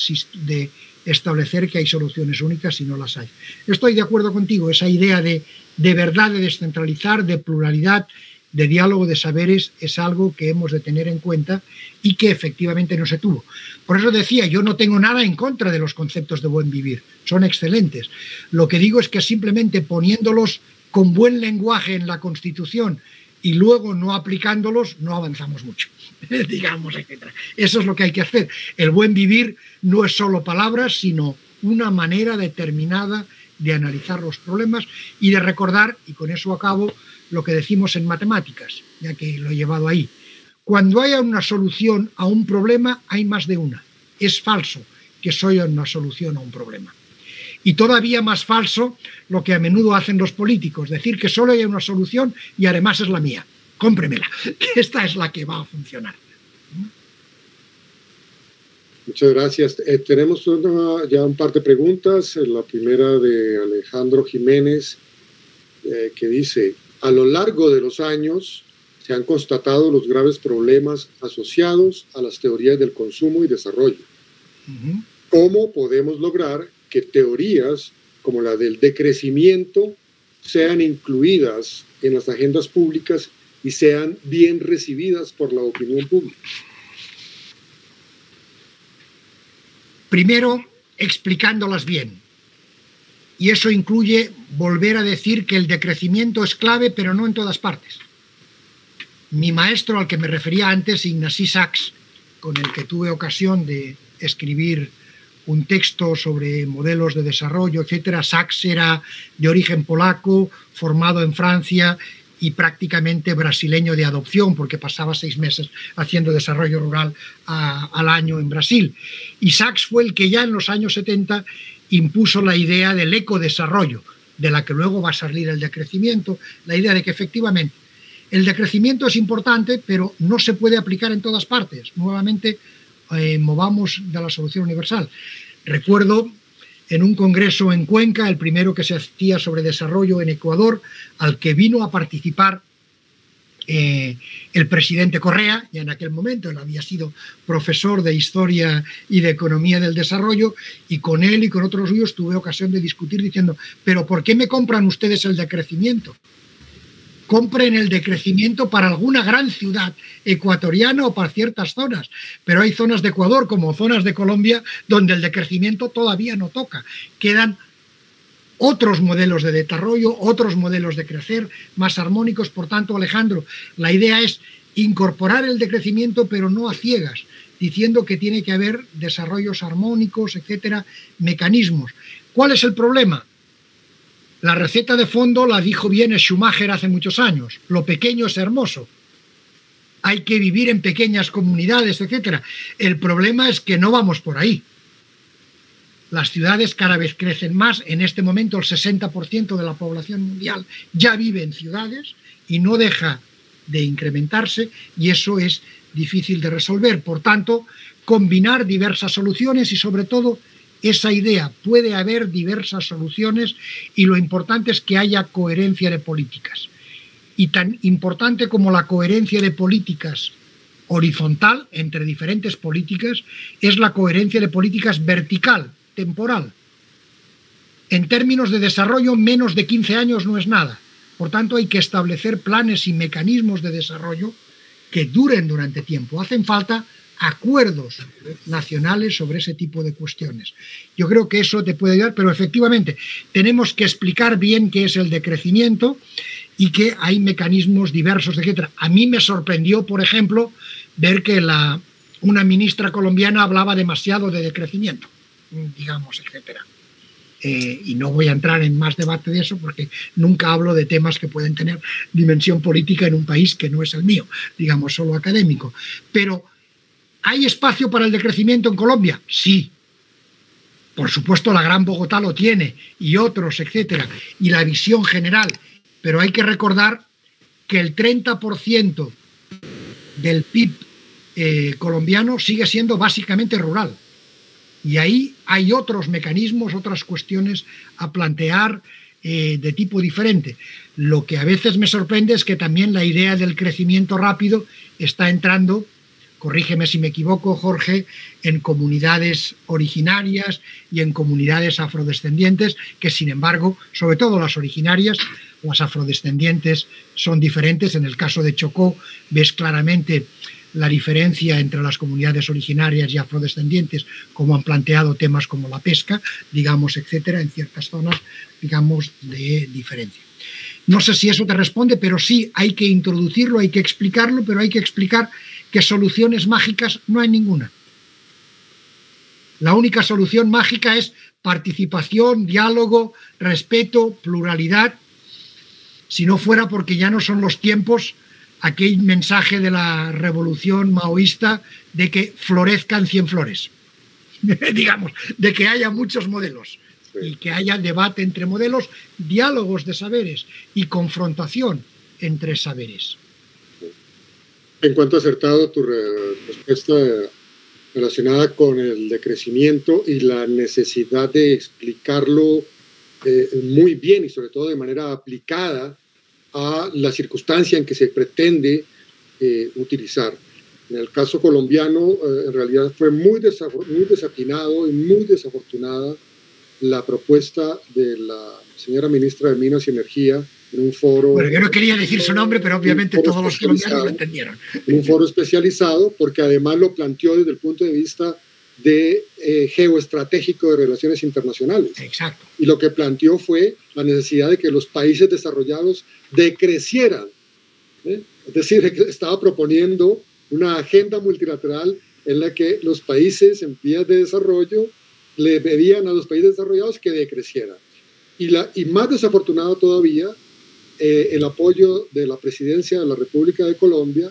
establecer que hay soluciones únicas si no las hay. Estoy de acuerdo contigo, esa idea de verdad, de descentralizar, de pluralidad, de diálogo de saberes es algo que hemos de tener en cuenta y que efectivamente no se tuvo. Por eso decía, yo no tengo nada en contra de los conceptos de buen vivir, son excelentes. Lo que digo es que simplemente poniéndolos con buen lenguaje en la Constitución y luego no aplicándolos, no avanzamos mucho, digamos, etc. Eso es lo que hay que hacer. El buen vivir no es solo palabras, sino una manera determinada de analizar los problemas y de recordar, y con eso acabo, lo que decimos en matemáticas, ya que lo he llevado ahí. Cuando haya una solución a un problema, hay más de una. Es falso que solo haya una solución a un problema. Y todavía más falso lo que a menudo hacen los políticos, decir que solo hay una solución y además es la mía. Cómpremela, que esta es la que va a funcionar. Muchas gracias. Tenemos ya un par de preguntas. La primera de Alejandro Jiménez, que dice: a lo largo de los años se han constatado los graves problemas asociados a las teorías del consumo y desarrollo. ¿Cómo podemos lograr que teorías como la del decrecimiento sean incluidas en las agendas públicas y sean bien recibidas por la opinión pública? Primero, explicándolas bien. Y eso incluye volver a decir que el decrecimiento es clave, pero no en todas partes. Mi maestro, al que me refería antes, Ignasi Sachs, con el que tuve ocasión de escribir un texto sobre modelos de desarrollo, etc. Sachs era de origen polaco, formado en Francia y prácticamente brasileño de adopción, porque pasaba 6 meses haciendo desarrollo rural al año en Brasil. Y Sachs fue el que ya en los años 70 impuso la idea del ecodesarrollo, de la que luego va a salir el decrecimiento, la idea de que efectivamente el decrecimiento es importante, pero no se puede aplicar en todas partes. Nuevamente, movamos de la solución universal. Recuerdo en un congreso en Cuenca, el primero que se hacía sobre desarrollo en Ecuador, al que vino a participar el presidente Correa, y en aquel momento él había sido profesor de Historia y de Economía del Desarrollo, y con él y con otros suyos tuve ocasión de discutir diciendo: ¿pero por qué me compran ustedes el decrecimiento? Compren el decrecimiento para alguna gran ciudad ecuatoriana o para ciertas zonas, pero hay zonas de Ecuador como zonas de Colombia donde el decrecimiento todavía no toca. Quedan otros modelos de desarrollo, otros modelos de crecer más armónicos. Por tanto, Alejandro, la idea es incorporar el decrecimiento, pero no a ciegas, diciendo que tiene que haber desarrollos armónicos, etcétera, mecanismos. ¿Cuál es el problema? La receta de fondo la dijo bien Schumacher hace muchos años: lo pequeño es hermoso. Hay que vivir en pequeñas comunidades, etcétera. El problema es que no vamos por ahí. Las ciudades cada vez crecen más. En este momento el 60% de la población mundial ya vive en ciudades y no deja de incrementarse, y eso es difícil de resolver. Por tanto, combinar diversas soluciones y, sobre todo, esa idea: puede haber diversas soluciones y lo importante es que haya coherencia de políticas. Y tan importante como la coherencia de políticas horizontal entre diferentes políticas es la coherencia de políticas vertical, temporal. En términos de desarrollo, menos de 15 años no es nada. Por tanto, hay que establecer planes y mecanismos de desarrollo que duren durante tiempo. Hacen falta acuerdos nacionales sobre ese tipo de cuestiones. Yo creo que eso te puede ayudar, pero efectivamente tenemos que explicar bien qué es el decrecimiento y que hay mecanismos diversos, etc. A mí me sorprendió, por ejemplo, ver que una ministra colombiana hablaba demasiado de decrecimiento, digamos, etcétera. Y no voy a entrar en más debate de eso porque nunca hablo de temas que pueden tener dimensión política en un país que no es el mío, digamos, solo académico. Pero ¿hay espacio para el decrecimiento en Colombia? Sí. Por supuesto, la Gran Bogotá lo tiene, y otros, etcétera, y la visión general. Pero hay que recordar que el 30% del PIB colombiano sigue siendo básicamente rural. Y ahí hay otros mecanismos, otras cuestiones a plantear de tipo diferente. Lo que a veces me sorprende es que también la idea del crecimiento rápido está entrando, corrígeme si me equivoco, Jorge, en comunidades originarias y en comunidades afrodescendientes, que sin embargo, sobre todo las originarias, las afrodescendientes son diferentes. En el caso de Chocó ves claramente la diferencia entre las comunidades originarias y afrodescendientes, como han planteado temas como la pesca, digamos, etcétera, en ciertas zonas, digamos, de diferencia. No sé si eso te responde, pero sí hay que introducirlo, hay que explicarlo, pero hay que explicar que soluciones mágicas no hay ninguna. La única solución mágica es participación, diálogo, respeto, pluralidad. Si no fuera porque ya no son los tiempos, aquel mensaje de la revolución maoísta de que florezcan 100 flores, digamos, de que haya muchos modelos y que haya debate entre modelos, diálogos de saberes y confrontación entre saberes. En cuanto acertado tu respuesta, relacionada con el decrecimiento y la necesidad de explicarlo muy bien y sobre todo de manera aplicada a la circunstancia en que se pretende utilizar. En el caso colombiano, en realidad fue muy desatinado y muy desafortunada la propuesta de la señora ministra de Minas y Energía en un foro... Bueno, yo no quería decir su nombre, pero obviamente todos los colombianos lo entendieron. En un foro especializado, porque además lo planteó desde el punto de vista de geoestratégico de relaciones internacionales. Exacto. Y lo que planteó fue la necesidad de que los países desarrollados decrecieran. Es decir, estaba proponiendo una agenda multilateral en la que los países en vías de desarrollo le pedían a los países desarrollados que decrecieran. Y más desafortunado todavía, el apoyo de la presidencia de la República de Colombia,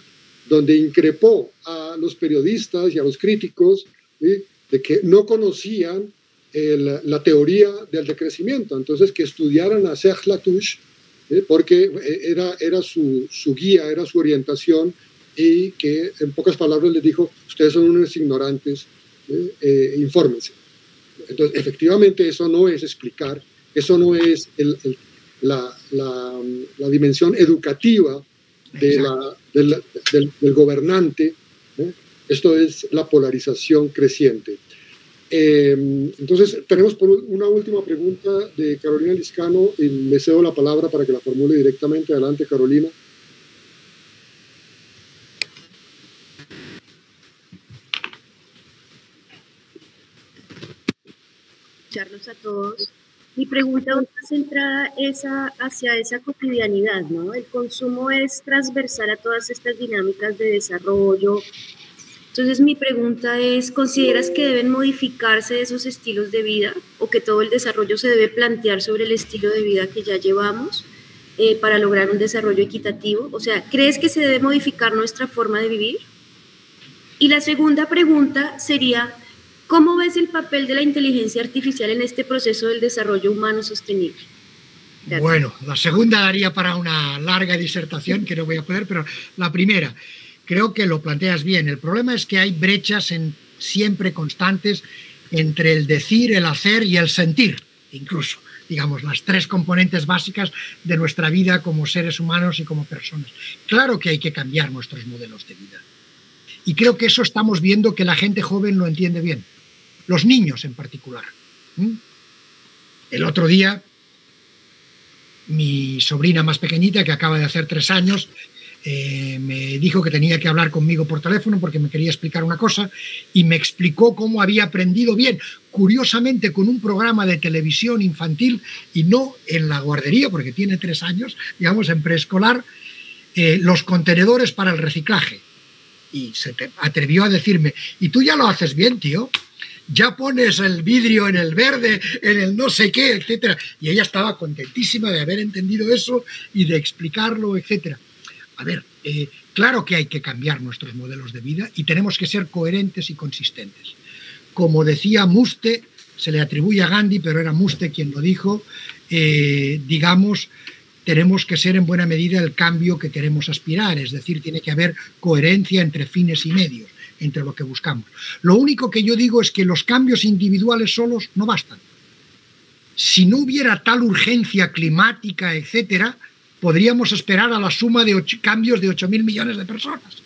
donde increpó a los periodistas y a los críticos, ¿sí?, de que no conocían la teoría del decrecimiento. Entonces, que estudiaran a Serge Latouche, porque era su guía, era su orientación, y que en pocas palabras les dijo: ustedes son unos ignorantes, infórmense. Entonces, efectivamente, eso no es explicar, eso no es la dimensión educativa del gobernante, esto es la polarización creciente. Entonces, tenemos una última pregunta de Carolina Liscano y le cedo la palabra para que la formule directamente. Adelante, Carolina. Escucharlos a todos. Mi pregunta más centrada es hacia esa cotidianidad, ¿no? El consumo es transversal a todas estas dinámicas de desarrollo. Entonces mi pregunta es, ¿consideras que deben modificarse esos estilos de vida o que todo el desarrollo se debe plantear sobre el estilo de vida que ya llevamos para lograr un desarrollo equitativo? O sea, ¿crees que se debe modificar nuestra forma de vivir? Y la segunda pregunta sería, ¿cómo ves el papel de la inteligencia artificial en este proceso del desarrollo humano sostenible? Gracias. Bueno, la segunda daría para una larga disertación, que no voy a poder, pero la primera, creo que lo planteas bien. El problema es que hay brechas siempre constantes entre el decir, el hacer y el sentir, incluso, digamos, las tres componentes básicas de nuestra vida como seres humanos y como personas. Claro que hay que cambiar nuestros modelos de vida. Y creo que eso estamos viendo que la gente joven lo entiende bien. Los niños en particular. El otro día, mi sobrina más pequeñita, que acaba de hacer 3 años, me dijo que tenía que hablar conmigo por teléfono porque me quería explicar una cosa y me explicó cómo había aprendido bien, curiosamente con un programa de televisión infantil y no en la guardería, porque tiene 3 años, digamos, en preescolar, los contenedores para el reciclaje. Y se atrevió a decirme: ¿y tú ya lo haces bien, tío? Ya pones el vidrio en el verde, en el no sé qué, etcétera. Y ella estaba contentísima de haber entendido eso y de explicarlo, etcétera. A ver, claro que hay que cambiar nuestros modelos de vida y tenemos que ser coherentes y consistentes. Como decía Muste, se le atribuye a Gandhi, pero era Muste quien lo dijo, digamos, tenemos que ser en buena medida el cambio que queremos aspirar, es decir, tiene que haber coherencia entre fines y medios, entre lo que buscamos. Lo único que yo digo es que los cambios individuales solos no bastan. Si no hubiera tal urgencia climática, etcétera, podríamos esperar a la suma de cambios de 8.000 millones de personas.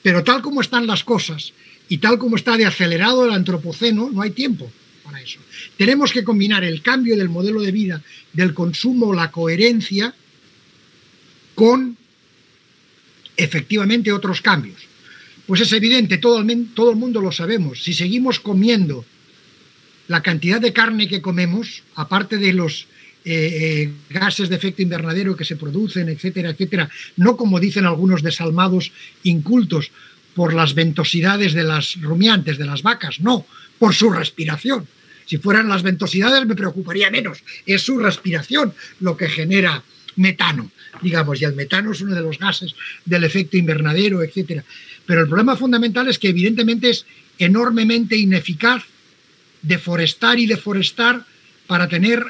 Pero tal como están las cosas y tal como está de acelerado el antropoceno, no hay tiempo para eso. Tenemos que combinar el cambio del modelo de vida, del consumo, la coherencia, con efectivamente otros cambios. Pues es evidente, todo el mundo lo sabemos. Si seguimos comiendo la cantidad de carne que comemos, aparte de los gases de efecto invernadero que se producen, etcétera, etcétera, no como dicen algunos desalmados incultos, por las ventosidades de las rumiantes, de las vacas, no, por su respiración. Si fueran las ventosidades me preocuparía menos, es su respiración lo que genera metano, digamos, y el metano es uno de los gases del efecto invernadero, etcétera. Pero el problema fundamental es que evidentemente es enormemente ineficaz deforestar y deforestar para tener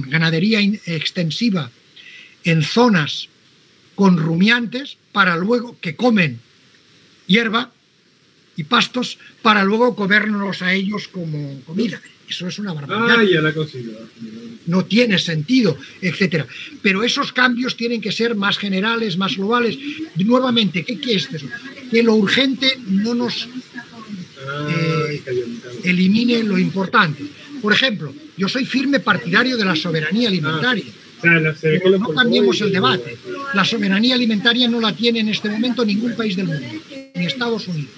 ganadería extensiva en zonas con rumiantes para luego que comen hierba y pastos para luego comérnoslos a ellos como comida. Eso es una barbaridad. Ya la consigo. No tiene sentido, etcétera. Pero esos cambios tienen que ser más generales, más globales. Nuevamente, ¿qué es eso? Que lo urgente no nos elimine lo importante. Por ejemplo, yo soy firme partidario de la soberanía alimentaria. Pero no cambiemos el debate. La soberanía alimentaria no la tiene en este momento ningún país del mundo, ni Estados Unidos.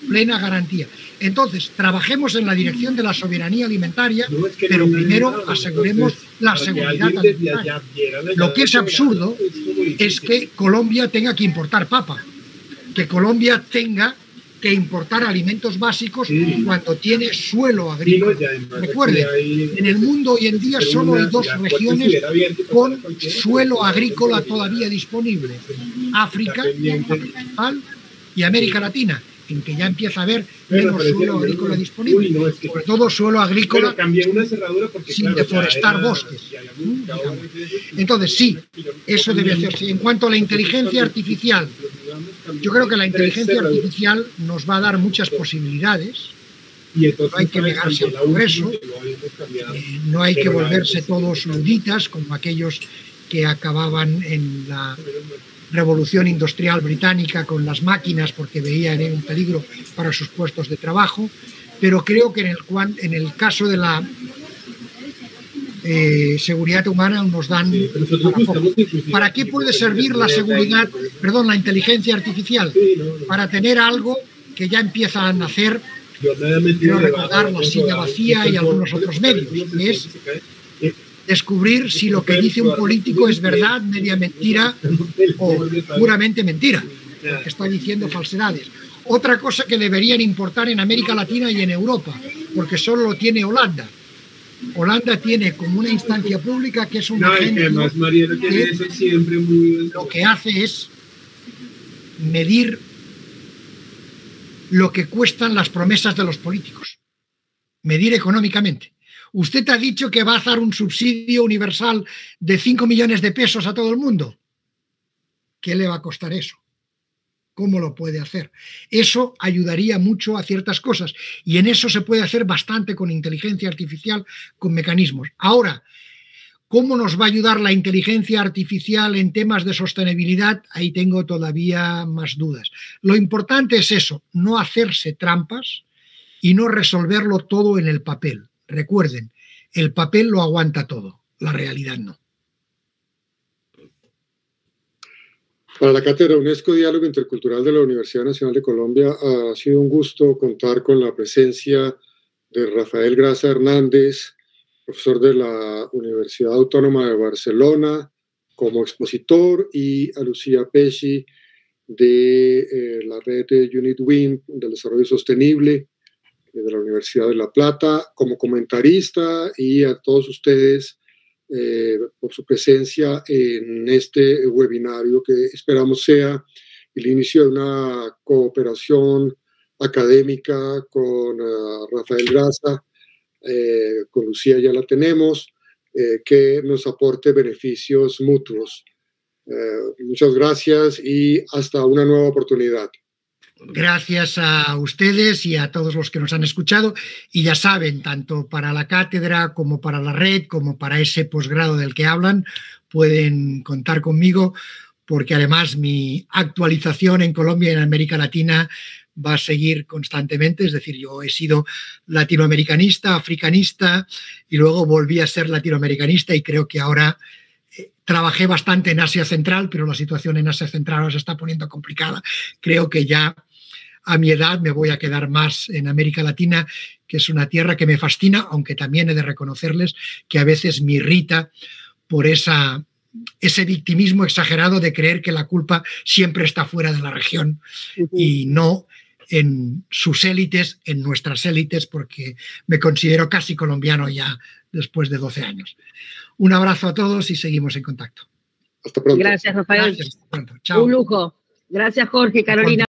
Plena garantía. Entonces, trabajemos en la dirección de la soberanía alimentaria, pero primero aseguremos la seguridad alimentaria. Lo que es absurdo es que Colombia tenga que importar papa, que Colombia tenga que importar alimentos básicos cuando tiene suelo agrícola. Recuerden, en el mundo hoy en día solo hay 2 regiones con suelo agrícola todavía disponible: África, principal, y América Latina, en que ya empieza a haber menos suelo agrícola disponible, sobre todo suelo agrícola sin deforestar bosques. Entonces sí, eso debe hacerse. En cuanto a la inteligencia artificial, yo creo que la inteligencia artificial nos va a dar muchas posibilidades. No hay que negarse al progreso, no hay que volverse todos luditas como aquellos que acababan en la revolución industrial británica con las máquinas porque veían un peligro para sus puestos de trabajo, pero creo que en el caso de la seguridad humana nos dan para poco. ¿Para qué puede servir la inteligencia artificial? Para tener algo que ya empieza a nacer, quiero recordar La silla vacía y algunos otros medios, que es descubrir si lo que dice un político es verdad, media mentira o puramente mentira, porque está diciendo falsedades. Otra cosa que deberían importar en América Latina y en Europa, porque solo lo tiene Holanda. Holanda tiene como una instancia pública que es una agencia que lo que hace es medir lo que cuestan las promesas de los políticos, medir económicamente. Usted ha dicho que va a dar un subsidio universal de 5 millones de pesos a todo el mundo. ¿Qué le va a costar eso? ¿Cómo lo puede hacer? Eso ayudaría mucho a ciertas cosas y en eso se puede hacer bastante con inteligencia artificial, con mecanismos. Ahora, ¿cómo nos va a ayudar la inteligencia artificial en temas de sostenibilidad? Ahí tengo todavía más dudas. Lo importante es eso, no hacerse trampas y no resolverlo todo en el papel. Recuerden, el papel lo aguanta todo, la realidad no. Para la Cátedra UNESCO Diálogo Intercultural de la Universidad Nacional de Colombia ha sido un gusto contar con la presencia de Rafael Grasa Hernández, profesor de la Universidad Autónoma de Barcelona como expositor, y a Lucía Pesci de la red de Unit Win del Desarrollo Sostenible de la Universidad de La Plata como comentarista, y a todos ustedes por su presencia en este webinario que esperamos sea el inicio de una cooperación académica con Rafael Grasa, con Lucía ya la tenemos, que nos aporte beneficios mutuos. Muchas gracias y hasta una nueva oportunidad. Gracias a ustedes y a todos los que nos han escuchado, y ya saben, tanto para la cátedra como para la red, como para ese posgrado del que hablan, pueden contar conmigo, porque además mi actualización en Colombia y en América Latina va a seguir constantemente. Es decir, yo he sido latinoamericanista, africanista y luego volví a ser latinoamericanista, y creo que ahora trabajé bastante en Asia Central, pero la situación en Asia Central ahora se está poniendo complicada. Creo que ya a mi edad me voy a quedar más en América Latina, que es una tierra que me fascina, aunque también he de reconocerles que a veces me irrita por ese victimismo exagerado de creer que la culpa siempre está fuera de la región y no en sus élites, en nuestras élites, porque me considero casi colombiano ya después de 12 años. Un abrazo a todos y seguimos en contacto. Hasta pronto. Gracias, Rafael. Gracias, hasta pronto. Chao. Un lujo. Gracias, Jorge, Carolina.